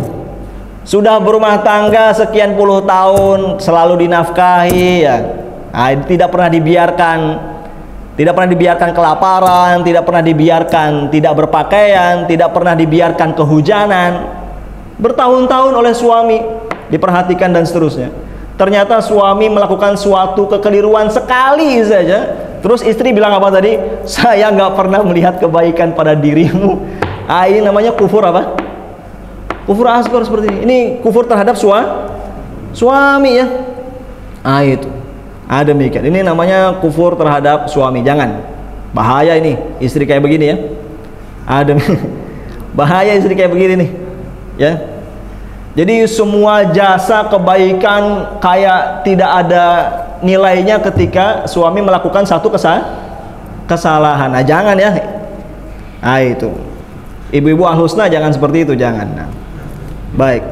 sudah berumah tangga sekian puluh tahun, selalu dinafkahi ya. Tidak pernah dibiarkan kelaparan, tidak pernah dibiarkan tidak berpakaian, tidak pernah dibiarkan kehujanan, bertahun-tahun oleh suami diperhatikan dan seterusnya. Ternyata suami melakukan suatu kekeliruan sekali saja, terus istri bilang apa tadi? Saya nggak pernah melihat kebaikan pada dirimu. Ini namanya kufur apa? Kufur asghar seperti ini. Ini kufur terhadap suami ya. Itu. Demikian. Ini namanya kufur terhadap suami. Jangan. Bahaya ini istri kayak begini ya. Bahaya istri kayak begini nih. Ya. Jadi semua jasa kebaikan kayak tidak ada nilainya ketika suami melakukan satu kesalahan. Jangan ya. Itu. Ibu-ibu al-husna jangan seperti itu, jangan. Baik.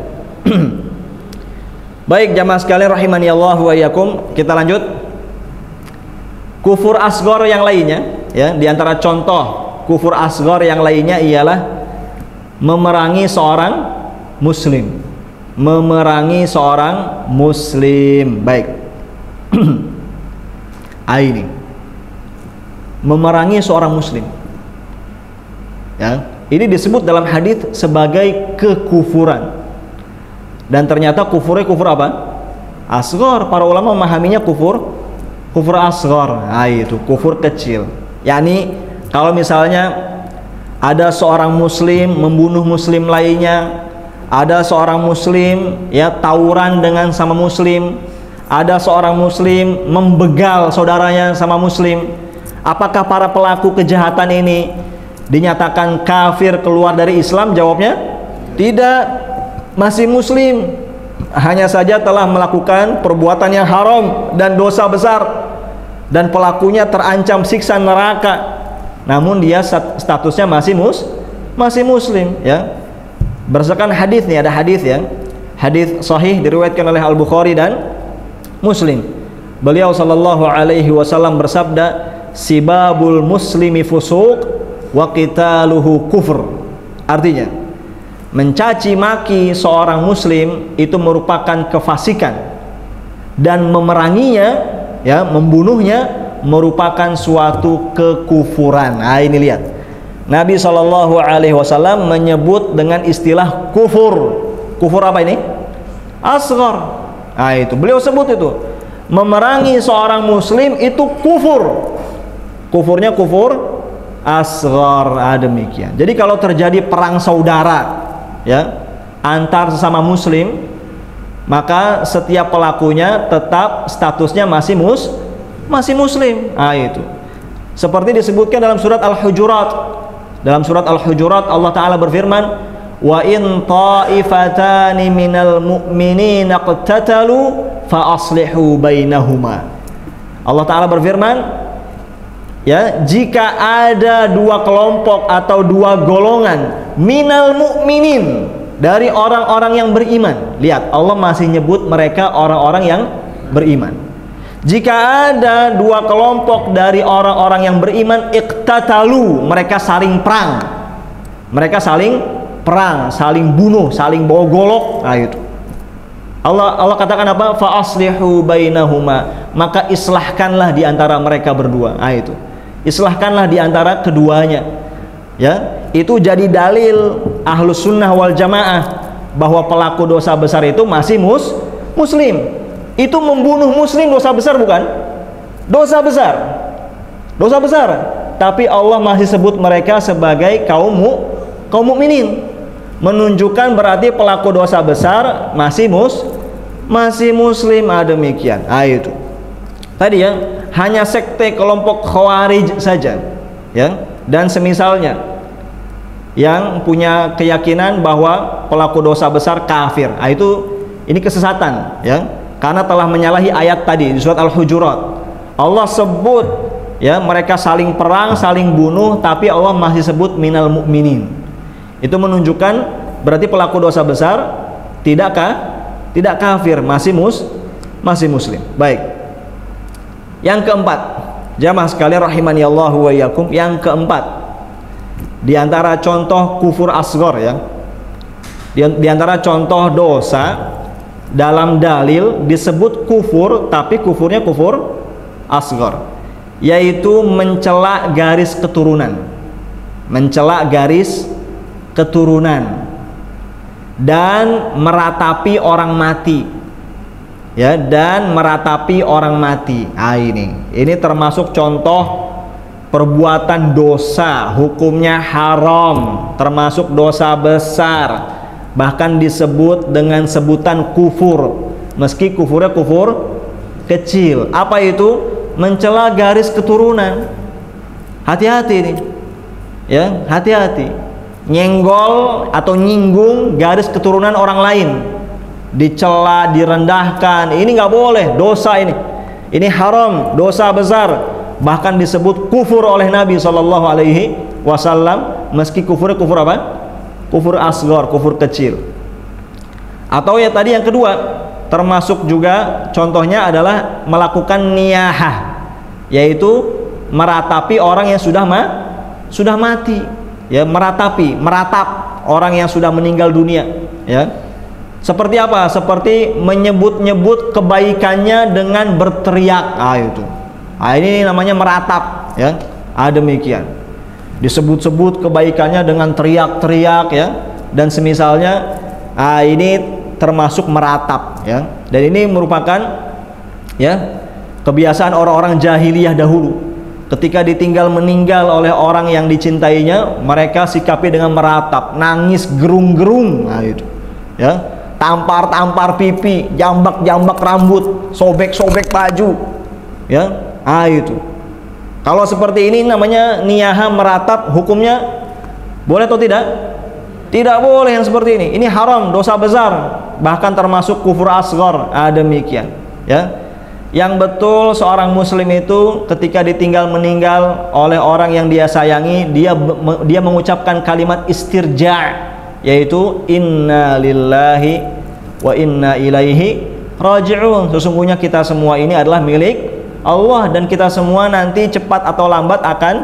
Baik jamaah sekalian rahimani Allah wa iyyakum, kita lanjut. Kufur asghar yang lainnya ya, di antara contoh kufur asghar yang lainnya ialah memerangi seorang muslim. Memerangi seorang muslim. Baik. Ini memerangi seorang muslim. Ya, ini disebut dalam hadis sebagai kekufuran. Dan ternyata kufurnya kufur apa? Asghar. Para ulama memahaminya kufur asghar. Itu kufur kecil. Yakni kalau misalnya ada seorang muslim membunuh muslim lainnya, ada seorang muslim ya tawuran dengan sama muslim, ada seorang muslim membegal saudaranya sama muslim, apakah para pelaku kejahatan ini dinyatakan kafir keluar dari Islam? Jawabnya tidak. Masih muslim, hanya saja telah melakukan perbuatan yang haram dan dosa besar, dan pelakunya terancam siksa neraka, namun dia statusnya masih muslim ya. Berdasarkan hadis nih, ada hadis ya, hadis sahih diriwayatkan oleh Al-Bukhari dan Muslim. Beliau sallallahu alaihi wasallam bersabda, sibabul muslimi fusuq wa qitaluhu kufur. Artinya, mencaci maki seorang muslim itu merupakan kefasikan, dan memeranginya, ya, membunuhnya merupakan suatu kekufuran. Nah, ini lihat, Nabi SAW menyebut dengan istilah kufur. Kufur apa ini? Asghar. Nah, itu beliau sebut itu, memerangi seorang muslim itu kufur. Kufurnya kufur asghar. Demikian. Jadi kalau terjadi perang saudara, ya, antar sesama muslim, maka setiap pelakunya tetap statusnya masih muslim. Itu seperti disebutkan dalam surat Al-Hujurat. Dalam surat Al-Hujurat Allah Ta'ala berfirman, wa in ta'ifatani minal mu'minina qtatalu fa aslihu bainahuma. Allah Ta'ala berfirman, ya, jika ada dua kelompok atau dua golongan minal mu'minin, dari orang-orang yang beriman. Lihat, Allah masih nyebut mereka orang-orang yang beriman. Jika ada dua kelompok dari orang-orang yang beriman, iqtatalu, mereka saling perang. Mereka saling perang, saling bunuh, saling bawa golok. Nah, itu. Allah katakan apa? Fa aslihu bainahuma, maka islahkanlah di antara mereka berdua. Nah, itu. Islahkanlah di antara keduanya. Ya, itu jadi dalil Ahlus Sunnah wal Jamaah bahwa pelaku dosa besar itu masih muslim. Itu membunuh muslim dosa besar bukan? Dosa besar. Dosa besar. Tapi Allah masih sebut mereka sebagai kaum mukminin. Menunjukkan berarti pelaku dosa besar masih muslim. Demikian. Itu. Tadi, ya, hanya sekte kelompok Khawarij saja, ya, dan semisalnya yang punya keyakinan bahwa pelaku dosa besar kafir. Ini kesesatan, ya, karena telah menyalahi ayat tadi di surat Al-Hujurat. Allah sebut, ya, mereka saling perang, saling bunuh, tapi Allah masih sebut minal mu'minin. Itu menunjukkan berarti pelaku dosa besar tidak kafir, masih muslim. Baik. Yang keempat, jamaah sekalian rahimani Allah wa iyyakum, yang keempat di antara contoh kufur asghar, ya, di antara contoh dosa dalam dalil disebut kufur, tapi kufurnya kufur asghar, yaitu mencela garis keturunan. Mencela garis keturunan dan meratapi orang mati, ya, dan meratapi orang mati. Ini termasuk contoh perbuatan dosa, hukumnya haram, termasuk dosa besar, bahkan disebut dengan sebutan kufur, meski kufurnya kufur kecil. Apa itu? Mencela garis keturunan. Hati-hati nih, ya, hati-hati. Nyenggol atau nyinggung garis keturunan orang lain, dicela, direndahkan, ini nggak boleh, dosa ini haram, dosa besar, bahkan disebut kufur oleh Nabi SAW, meski kufurnya kufur apa? Kufur asghar, kufur kecil. Atau ya tadi yang kedua, termasuk juga contohnya adalah melakukan niyahah, yaitu meratapi orang yang sudah mati, ya, meratap orang yang sudah meninggal dunia, ya. Seperti apa? Seperti menyebut-nyebut kebaikannya dengan berteriak. Itu. Ini namanya meratap, ya. Demikian. Disebut-sebut kebaikannya dengan teriak-teriak, ya, dan semisalnya. Ini termasuk meratap, ya. Dan ini merupakan, ya, kebiasaan orang-orang jahiliyah dahulu. Ketika ditinggal meninggal oleh orang yang dicintainya, mereka sikapi dengan meratap, nangis gerung-gerung. Itu, ya. Tampar-tampar pipi, jambak-jambak rambut, sobek-sobek baju, ya. Itu. Kalau seperti ini namanya niyaha, meratap, hukumnya boleh atau tidak? Tidak boleh yang seperti ini. Ini haram, dosa besar, bahkan termasuk kufur asghar. Demikian, ya. Yang betul seorang muslim itu ketika ditinggal meninggal oleh orang yang dia sayangi, dia mengucapkan kalimat istirja', yaitu inna lillahi wa inna ilaihi raji'un. Sesungguhnya kita semua ini adalah milik Allah dan kita semua nanti cepat atau lambat akan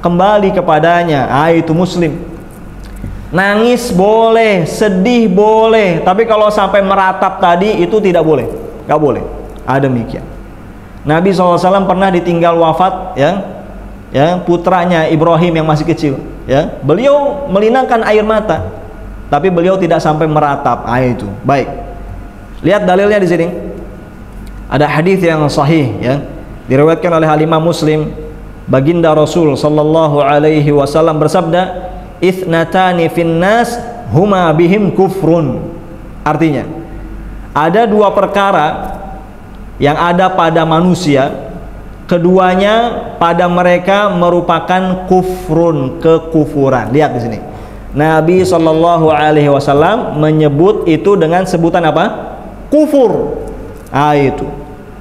kembali kepadanya. Itu muslim. Nangis boleh, sedih boleh, tapi kalau sampai meratap tadi itu tidak boleh, nggak boleh. Ada demikian. Nabi SAW pernah ditinggal wafat, putranya Ibrahim yang masih kecil, beliau melinangkan air mata, tapi beliau tidak sampai meratap. Itu baik. Lihat dalilnya di sini. Ada hadis yang sahih, diriwayatkan oleh Imam Muslim. Baginda Rasul sallallahu alaihi wasallam bersabda, "Itsnatani finnas huma bihim kufrun." Artinya, ada dua perkara yang ada pada manusia, keduanya pada mereka merupakan kufrun, kekufuran. Lihat di sini. Nabi sallallahu alaihi wasallam menyebut itu dengan sebutan apa? Kufur. Itu.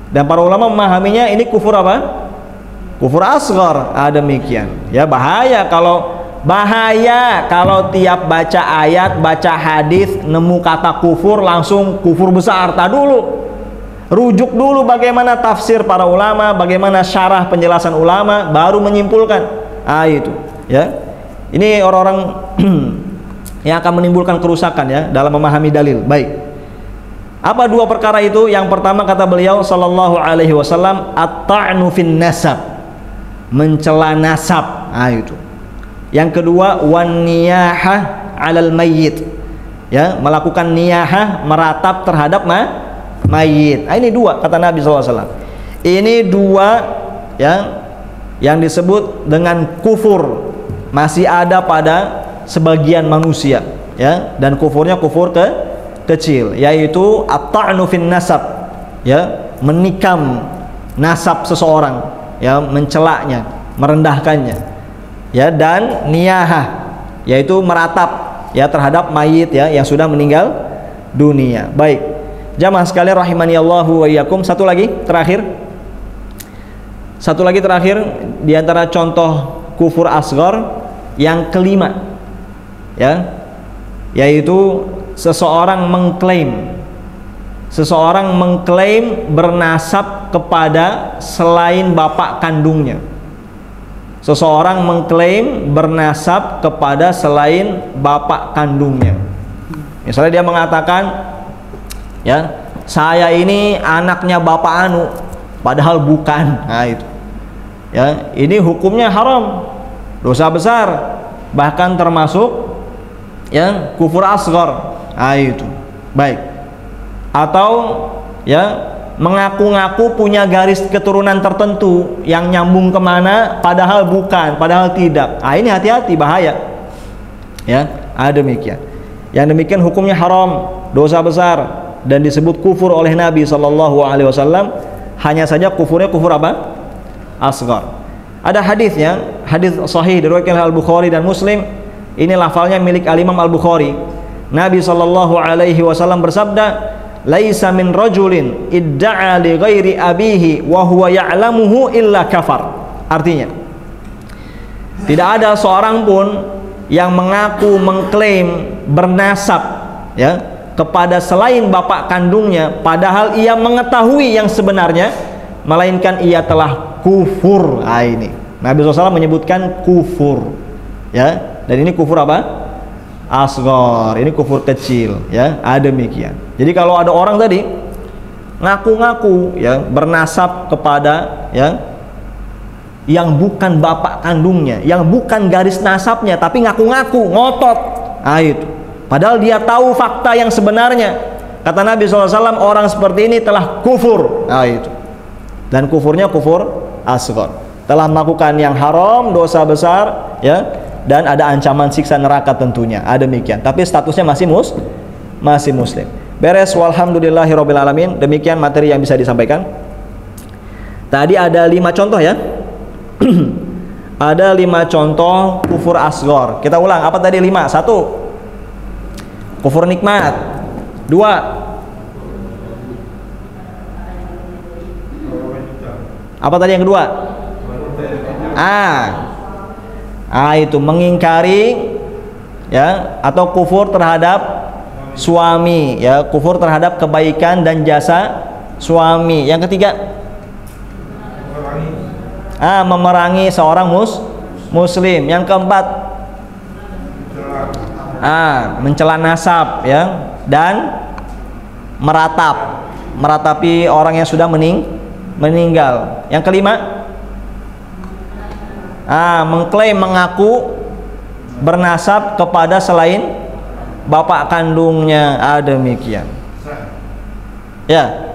Dan para ulama memahaminya ini kufur apa? Kufur asghar. Demikian. Bahaya kalau tiap baca ayat, baca hadis nemu kata kufur langsung kufur besar. Tak dulu. Rujuk dulu bagaimana tafsir para ulama, bagaimana syarah penjelasan ulama, baru menyimpulkan. Itu. Ini orang-orang yang akan menimbulkan kerusakan dalam memahami dalil. Baik. Apa dua perkara itu? Yang pertama kata beliau sallallahu alaihi wasallam, at-ta'nu fin nasab, mencela nasab. Itu. Yang kedua, wan niyahah 'alal mayyit. Melakukan niyahah, meratap terhadap mayit. Ini dua kata Nabi SAW. Ini dua yang disebut dengan kufur masih ada pada sebagian manusia, dan kufurnya kufur kecil, yaitu at-ta'nu fin nasab, menikam nasab seseorang, mencelaknya, merendahkannya, dan niyahah, yaitu meratap terhadap mayit yang sudah meninggal dunia. Baik, jamaah sekalian rahimani Allahu wa iyyakum. Satu lagi terakhir di antara contoh kufur asghar yang kelima, yaitu seseorang mengklaim bernasab kepada selain bapak kandungnya. Seseorang mengklaim bernasab kepada selain bapak kandungnya. Misalnya dia mengatakan, saya ini anaknya bapak anu, padahal bukan. Itu. Ini hukumnya haram, dosa besar, bahkan termasuk kufur asghar. Itu. Baik. Atau mengaku-ngaku punya garis keturunan tertentu yang nyambung kemana, padahal bukan, padahal tidak. Ini hati-hati, bahaya. Demikian. Yang demikian hukumnya haram, dosa besar, dan disebut kufur oleh Nabi sallallahu alaihi wasallam. Hanya saja kufurnya kufur apa? Asghar. Ada hadisnya, hadis sahih diriwayatkan oleh Al-Bukhari dan Muslim. Ini lafalnya milik Al-Imam Al-Bukhari. Nabi sallallahu alaihi wasallam bersabda, "Laisa min rajulin idda'a li ghairi abihi wa huwa ya'lamuhu illa kafar." Artinya, tidak ada seorang pun yang mengaku mengklaim bernasab kepada selain bapak kandungnya padahal ia mengetahui yang sebenarnya, melainkan ia telah kufur. Ini Nabi SAW menyebutkan kufur, dan ini kufur apa? Asghar. Ini kufur kecil, demikian. Jadi kalau ada orang tadi ngaku-ngaku bernasab kepada yang bukan bapak kandungnya, yang bukan garis nasabnya, tapi ngaku-ngaku, ngotot. Itu. Padahal dia tahu fakta yang sebenarnya. Kata Nabi SAW, orang seperti ini telah kufur. Itu. Dan kufurnya kufur asghar. Telah melakukan yang haram, dosa besar, dan ada ancaman siksa neraka tentunya. Demikian. Tapi statusnya masih muslim. Beres, walhamdulillahirabbil alamin. Demikian materi yang bisa disampaikan. Tadi ada 5 contoh Ada 5 contoh kufur asghar. Kita ulang, apa tadi 5? 1. Kufur nikmat. 2. Apa tadi yang kedua? Itu mengingkari atau kufur terhadap suami, kufur terhadap kebaikan dan jasa suami. Yang ketiga, memerangi seorang muslim. Yang keempat, mencela nasab ya, dan meratapi orang yang sudah meninggal. Yang kelima, mengklaim mengaku bernasab kepada selain bapak kandungnya. Demikian ya.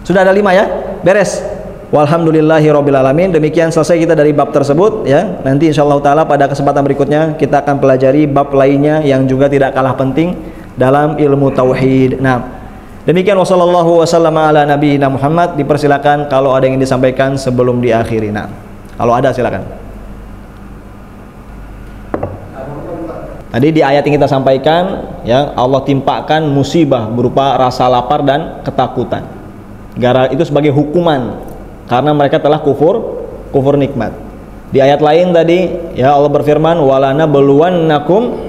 Sudah ada 5 ya, beres. Walhamdulillahirobbilalamin. Demikian selesai kita dari bab tersebut ya. Nanti insyaallah taala pada kesempatan berikutnya kita akan pelajari bab lainnya yang juga tidak kalah penting dalam ilmu tauhid. Nah, demikian wasallallahu wasallam ala nabiyina Muhammad. Dipersilakan kalau ada yang ingin disampaikan sebelum diakhiri. Nah, kalau ada silakan. Tadi di ayat yang kita sampaikan ya, Allah timpakan musibah berupa rasa lapar dan ketakutan. Itu sebagai hukuman karena mereka telah kufur nikmat. Di ayat lain tadi ya, Allah berfirman walana beluwannakum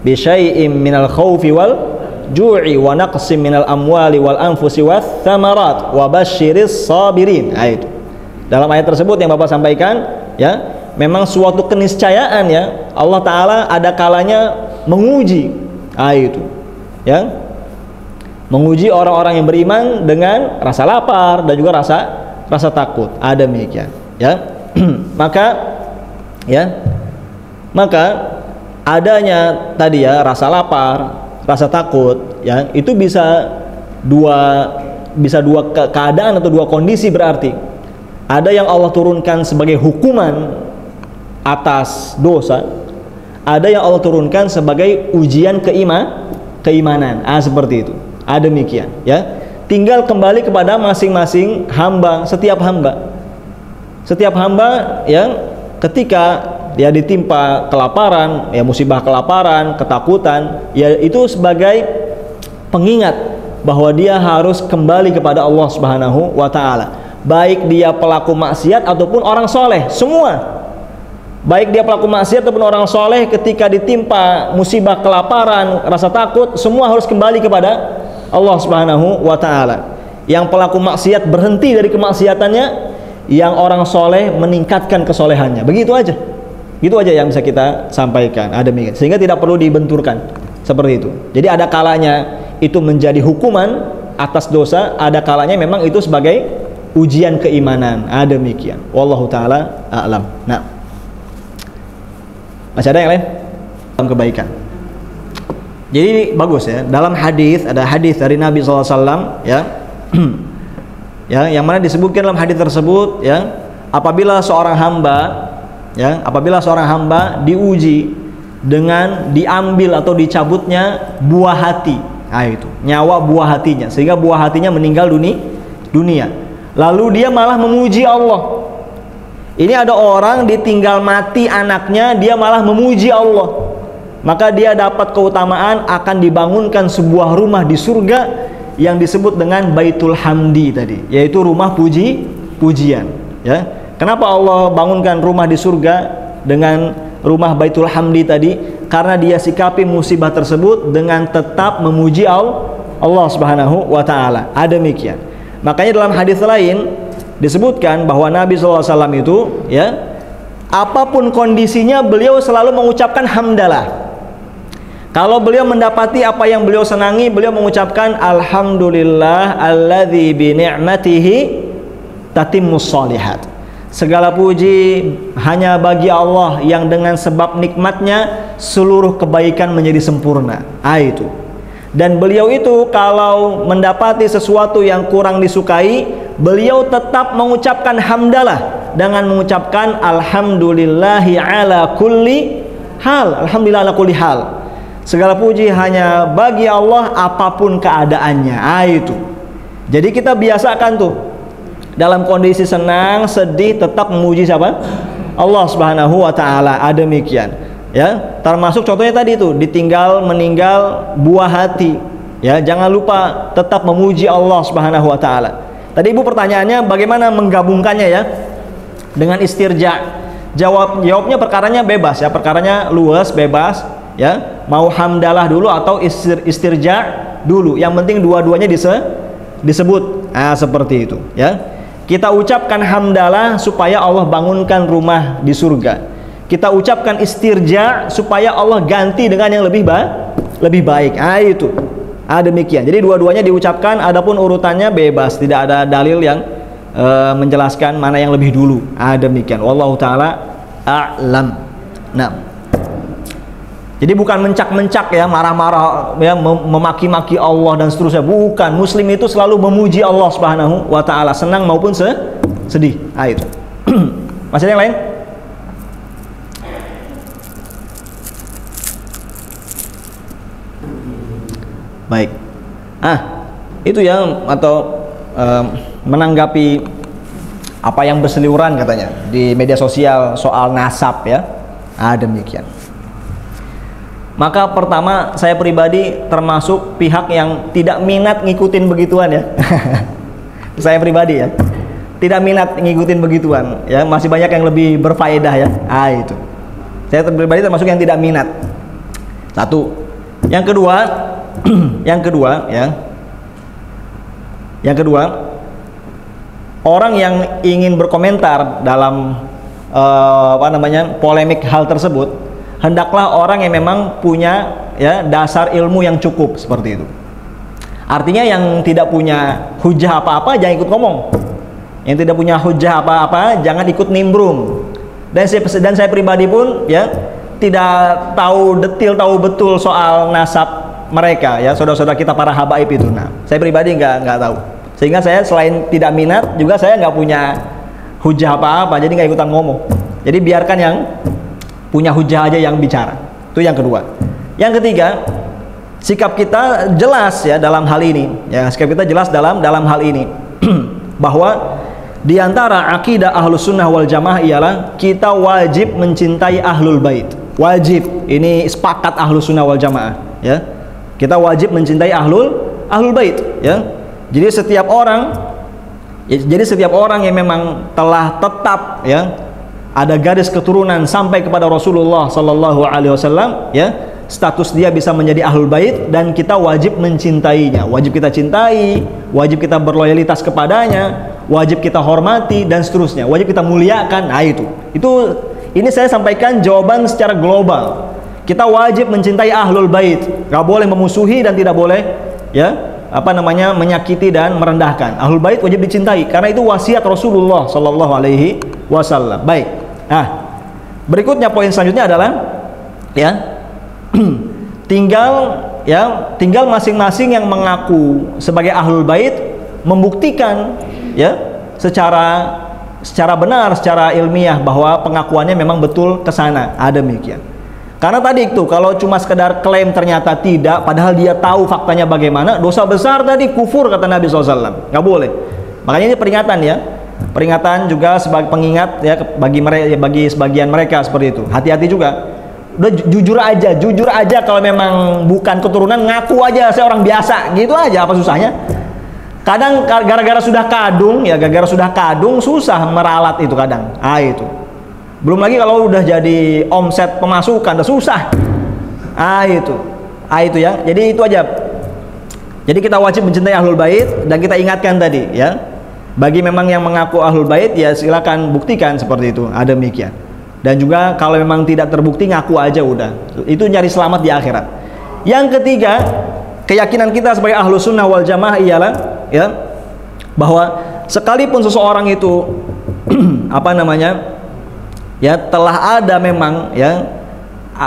bisyai'im minal khaufi wal ju'i wa naqsim minal amwali wal anfusi wath thamarat wa basyiris sabirin. Itu dalam ayat tersebut yang Bapak sampaikan ya, memang suatu keniscayaan ya, Allah Ta'ala ada kalanya menguji itu ya, menguji orang-orang yang beriman dengan rasa lapar dan juga rasa takut. Demikian ya. maka adanya tadi ya rasa lapar, rasa takut ya, itu bisa dua keadaan atau dua kondisi. Berarti ada yang Allah turunkan sebagai hukuman atas dosa, ada yang Allah turunkan sebagai ujian keimanan. Seperti itu. Demikian ya. Tinggal kembali kepada masing-masing hamba. Setiap hamba yang ketika dia ditimpa kelaparan ya, musibah kelaparan, ketakutan ya, itu sebagai pengingat bahwa dia harus kembali kepada Allah Subhanahu wa Ta'ala. Baik dia pelaku maksiat ataupun orang soleh, semua. Baik dia pelaku maksiat ataupun orang soleh, ketika ditimpa musibah kelaparan, rasa takut, semua harus kembali kepada Allah Subhanahu wa Ta'ala. Yang pelaku maksiat berhenti dari kemaksiatannya, yang orang soleh meningkatkan kesolehannya. Begitu aja. Gitu aja yang bisa kita sampaikan. Demikian. Sehingga tidak perlu dibenturkan seperti itu. Jadi ada kalanya itu menjadi hukuman atas dosa, ada kalanya memang itu sebagai ujian keimanan. Demikian. Wallahu taala a'lam. Nah, masih ada yang lain? Dalam kebaikan. Jadi bagus ya. Dalam hadis, ada hadis dari Nabi SAW ya, ya, yang mana disebutkan dalam hadis tersebut ya, apabila seorang hamba diuji dengan diambil atau dicabutnya buah hati, itu nyawa buah hatinya, sehingga buah hatinya meninggal dunia, lalu dia malah memuji Allah. Ini ada orang ditinggal mati anaknya, dia malah memuji Allah, maka dia dapat keutamaan akan dibangunkan sebuah rumah di surga yang disebut dengan Baitul Hamdi tadi, yaitu rumah pujian ya. Kenapa Allah bangunkan rumah di surga dengan rumah Baitul Hamdi tadi? Karena dia sikapi musibah tersebut dengan tetap memuji Allah Subhanahu wa Ta'ala. Demikian. Makanya dalam hadis lain disebutkan bahwa Nabi SAW itu ya, apapun kondisinya beliau selalu mengucapkan hamdalah. Kalau beliau mendapati apa yang beliau senangi, beliau mengucapkan alhamdulillah alladzi bi ni'matihi tatimmus shalihat. Segala puji hanya bagi Allah yang dengan sebab nikmatnya seluruh kebaikan menjadi sempurna. Itu. Dan beliau itu kalau mendapati sesuatu yang kurang disukai, beliau tetap mengucapkan hamdalah dengan mengucapkan alhamdulillahi ala kulli hal. Alhamdulillah ala kulli hal. Segala puji hanya bagi Allah apapun keadaannya. Itu. Jadi kita biasakan tuh, dalam kondisi senang, sedih, tetap memuji siapa? Allah Subhanahu wa Ta'ala. Demikian ya. Termasuk contohnya tadi itu, ditinggal meninggal buah hati ya, jangan lupa tetap memuji Allah Subhanahu wa Ta'ala. Tadi ibu pertanyaannya bagaimana menggabungkannya ya dengan istirja. Jawabnya perkaranya bebas ya, perkaranya luas, bebas ya, mau hamdalah dulu atau istirja dulu, yang penting dua-duanya disebut. Seperti itu ya. Kita ucapkan hamdalah supaya Allah bangunkan rumah di surga. kita ucapkan istirja supaya Allah ganti dengan yang lebih baik. Itu. Demikian. Jadi dua-duanya diucapkan, adapun urutannya bebas, tidak ada dalil yang menjelaskan mana yang lebih dulu. Demikian. Wallahu taala a'lam. Nah, jadi bukan mencak-mencak ya, marah-marah ya, memaki-maki Allah dan seterusnya. Bukan. Muslim itu selalu memuji Allah Subhanahu wa taala, senang maupun sedih. Itu. Masih ada yang lain? Baik. Itu ya, atau menanggapi apa yang berseliweran katanya di media sosial soal nasab ya. Demikian. Maka pertama, saya pribadi termasuk pihak yang tidak minat ngikutin begituan ya. Saya pribadi ya, tidak minat ngikutin begituan ya, masih banyak yang lebih berfaedah ya. Itu. Saya pribadi termasuk yang tidak minat. Satu. Yang kedua, orang yang ingin berkomentar dalam polemik hal tersebut, hendaklah orang yang memang punya ya dasar ilmu yang cukup, seperti itu. Artinya yang tidak punya hujah apa-apa jangan ikut ngomong. Yang tidak punya hujah apa-apa jangan ikut nimbrung. Dan saya pribadi pun ya tidak tahu betul soal nasab mereka ya, saudara-saudara kita para habaib itu. Nah, saya pribadi nggak tahu. Sehingga saya selain tidak minat, juga saya nggak punya hujah apa-apa, jadi nggak ikutan ngomong. Jadi biarkan yang punya hujah aja yang bicara. Itu yang kedua. Yang ketiga, sikap kita jelas ya dalam hal ini. Ya, sikap kita jelas dalam hal ini bahwa di antara akidah Ahlus Sunnah wal Jamaah ialah kita wajib mencintai Ahlul Bait. Wajib. Ini sepakat Ahlus Sunnah wal Jamaah ya. Kita wajib mencintai Ahlul Bait ya. Jadi setiap orang yang memang telah tetap ya ada garis keturunan sampai kepada Rasulullah sallallahu alaihi wasallam ya, status dia bisa menjadi Ahlul Bait dan kita wajib mencintainya. Wajib kita cintai, wajib kita berloyalitas kepadanya, wajib kita hormati dan seterusnya. Wajib kita muliakan. Ini saya sampaikan jawaban secara global. Kita wajib mencintai Ahlul Bait, gak boleh memusuhi dan tidak boleh ya menyakiti dan merendahkan. Ahlul Bait wajib dicintai karena itu wasiat Rasulullah sallallahu alaihi wasallam. Baik. Nah, berikutnya poin selanjutnya adalah ya tinggal masing-masing yang mengaku sebagai Ahlul Bait membuktikan ya secara benar, secara ilmiah bahwa pengakuannya memang betul ke sana. Demikian. Karena tadi itu kalau cuma sekedar klaim ternyata tidak, padahal dia tahu faktanya bagaimana, dosa besar tadi, kufur kata Nabi SAW. Nggak boleh. Makanya ini peringatan ya, peringatan juga sebagai pengingat ya bagi sebagian mereka seperti itu. Hati-hati juga. Udah jujur aja kalau memang bukan keturunan, ngaku aja saya orang biasa, gitu aja, apa susahnya? Kadang gara-gara sudah kadung susah meralat itu kadang. Itu. Belum lagi kalau udah jadi omset pemasukan, udah susah. Itu ya. Jadi itu aja. Jadi kita wajib mencintai Ahlul Bait dan kita ingatkan tadi ya. Bagi memang yang mengaku Ahlul Bait ya silakan buktikan seperti itu. Demikian. Dan juga kalau memang tidak terbukti ngaku aja udah. Itu nyari selamat di akhirat. Yang ketiga, keyakinan kita sebagai Ahlus Sunnah wal Jamaah ialah ya bahwa sekalipun seseorang itu telah ada memang ya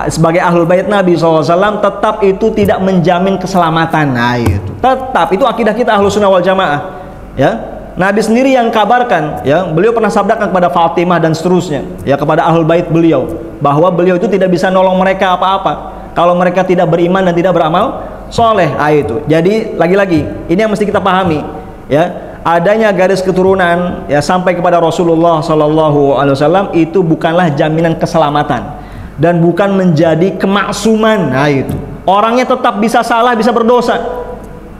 sebagai Ahlul Bait Nabi SAW, tetap itu tidak menjamin keselamatan. Itu tetap itu akidah kita Ahlus Sunnah wal Jamaah ya. Nabi sendiri yang kabarkan ya, beliau pernah sabdakan kepada Fatimah dan seterusnya ya, kepada Ahlul Bait beliau, bahwa beliau itu tidak bisa nolong mereka apa-apa kalau mereka tidak beriman dan tidak beramal soleh. Itu jadi lagi-lagi ini yang mesti kita pahami ya, adanya garis keturunan ya sampai kepada Rasulullah sallallahu alaihi wasallam itu bukanlah jaminan keselamatan dan bukan menjadi kemaksuman. Itu orangnya tetap bisa salah, bisa berdosa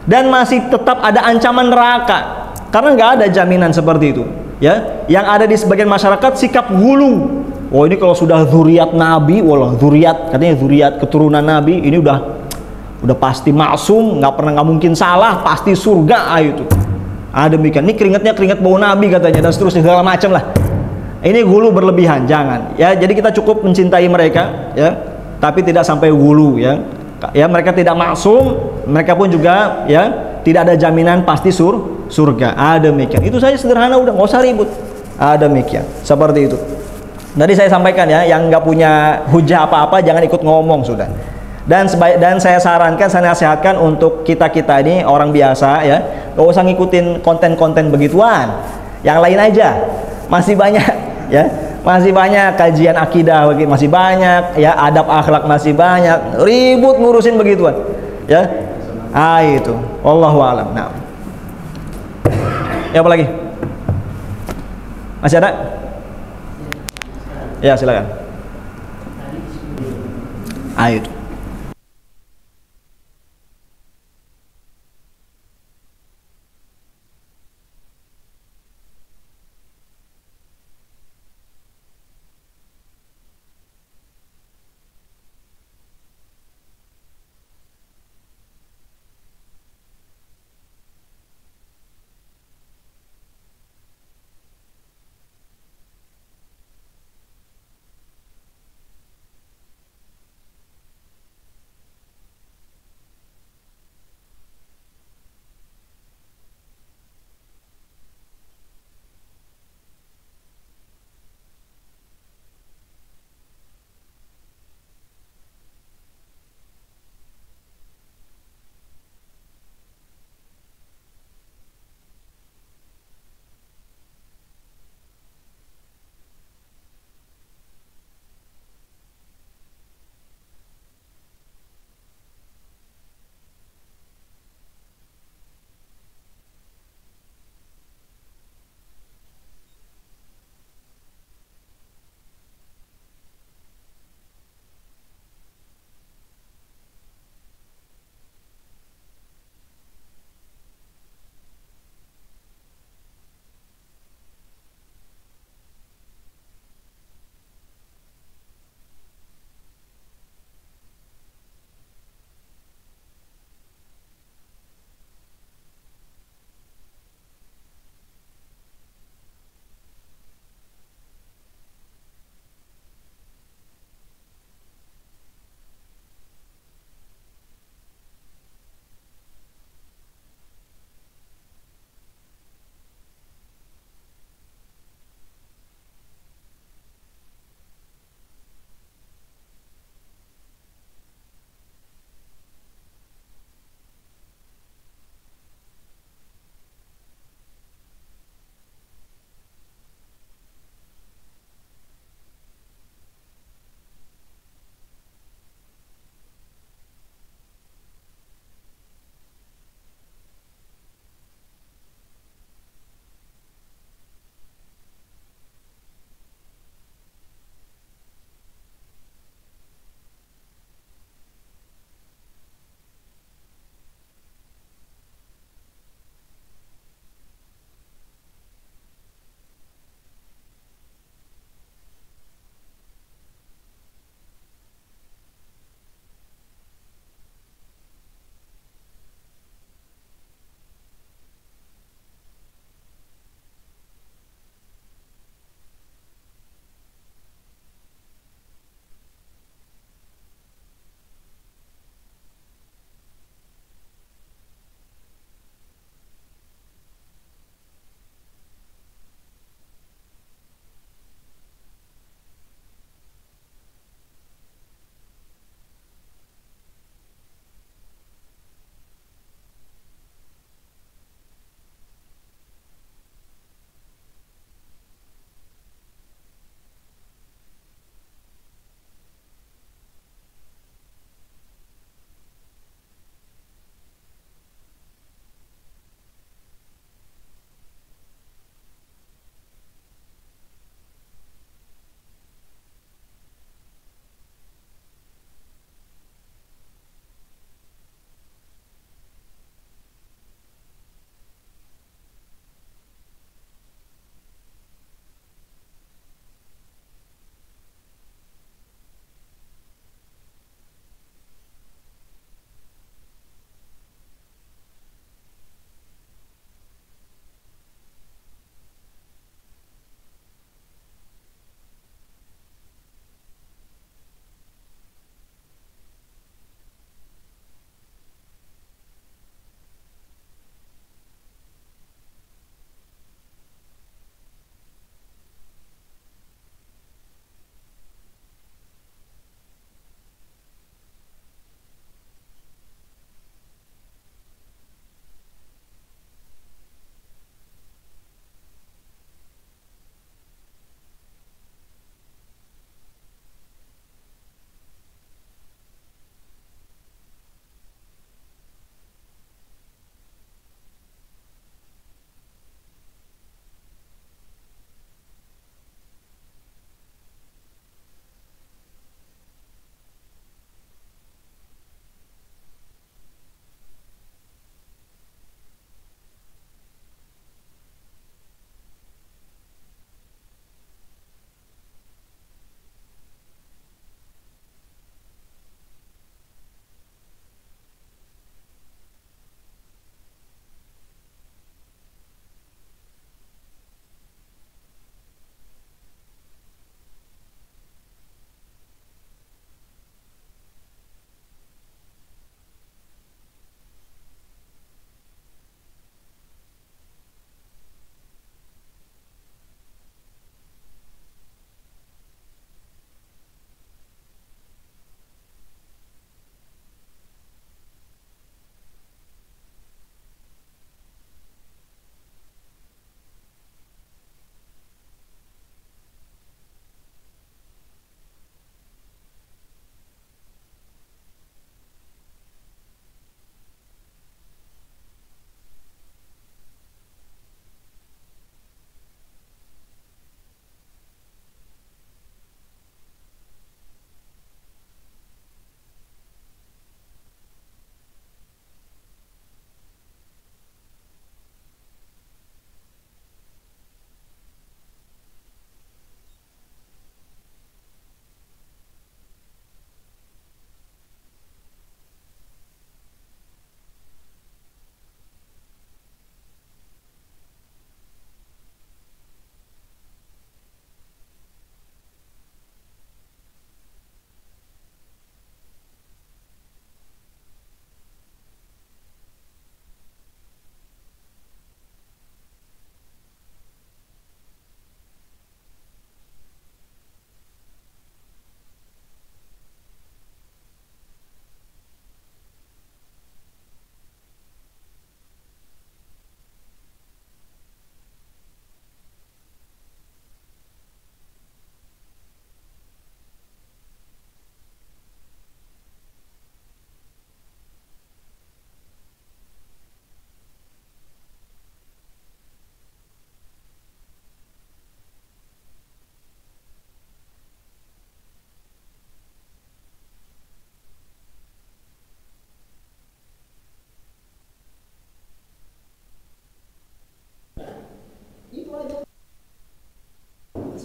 dan masih tetap ada ancaman neraka karena nggak ada jaminan seperti itu ya. Yang ada di sebagian masyarakat sikap hulu. Ini kalau sudah zuriat Nabi, katanya zuriat keturunan Nabi ini udah pasti maksum, nggak mungkin salah, pasti surga. Itu demikian. Ini keringat bau Nabi katanya dan seterusnya segala macam lah. Ini gulu berlebihan, jangan. Ya, jadi kita cukup mencintai mereka, ya, tapi tidak sampai gulu, ya. Ya, mereka tidak maksum, mereka pun juga, ya, tidak ada jaminan pasti surga. Ada demikian. Itu saja sederhana, udah nggak usah ribut. Ada demikian. Seperti itu. Tadi saya sampaikan ya, yang nggak punya hujah apa-apa jangan ikut ngomong sudah. Dan saya sarankan, saya nasihatkan untuk kita-kita ini orang biasa ya, nggak usah ngikutin konten-konten begituan. Yang lain aja. Masih banyak ya, masih banyak kajian akidah, masih banyak ya, adab akhlak masih banyak, ribut ngurusin begituan ya. Itu wallahu alam. Nah, ya, apa lagi, masih ada ya, silakan. Itu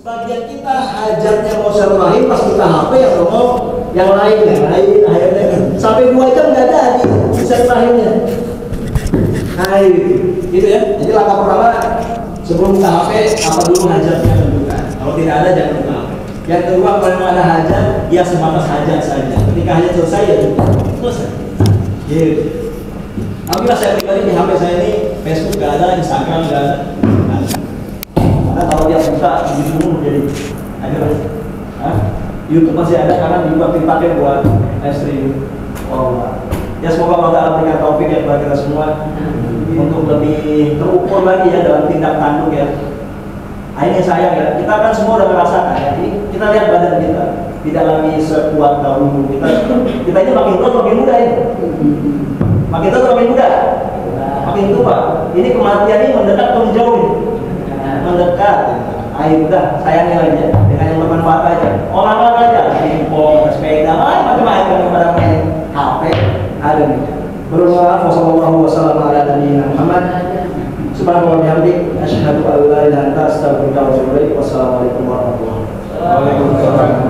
Sebagian kita hajatnya mau silaturahim pas kita HP yang ngomong yang lain akhirnya sampai 2 jam nggak ada di silaturahimnya. Nah gitu ya. Jadi langkah pertama sebelum buka HP apa dulu hajatnya tentukan. Kalau tidak ada jangan buka HP. Yang kedua kalau ada hajat ya sebatas hajat saja. Ketika hajat selesai ya selesai. Gitu. Alhamdulillah saya pribadi di HP saya ini Facebook nggak ada, Instagram nggak ada. Karena kalau dia buka dulu jadi ada. YouTube masih ada karena juga dipakai buat live stream. Oh, ya semoga Allah memberikan taufik ya kepada kita semua untuk lebih terukur lagi ya dalam tindak tanduk ya. Ini sayang ya, kita kan semua udah merasakan ya. Kita lihat badan kita tidak lagi sekuat dahulu. Kita ini makin tua makin muda ya. Makin tua makin muda, makin tua. Ini kematian ini mendekat atau menjauh? Mendekat. Ayo udah sayangi lagi ya, dengan yang bermanfaat aja. Olahraga aja, pingpong, sepeda, macam-macam pada main HP ada nih. Berdoa wassalamualaikum warahmatullahi wabarakatuh. Subhanallah bihamdik asyhadu an la ilaha illa anta astaghfiruka wa atubu ilaik. Wassalamualaikum warahmatullahi wabarakatuh.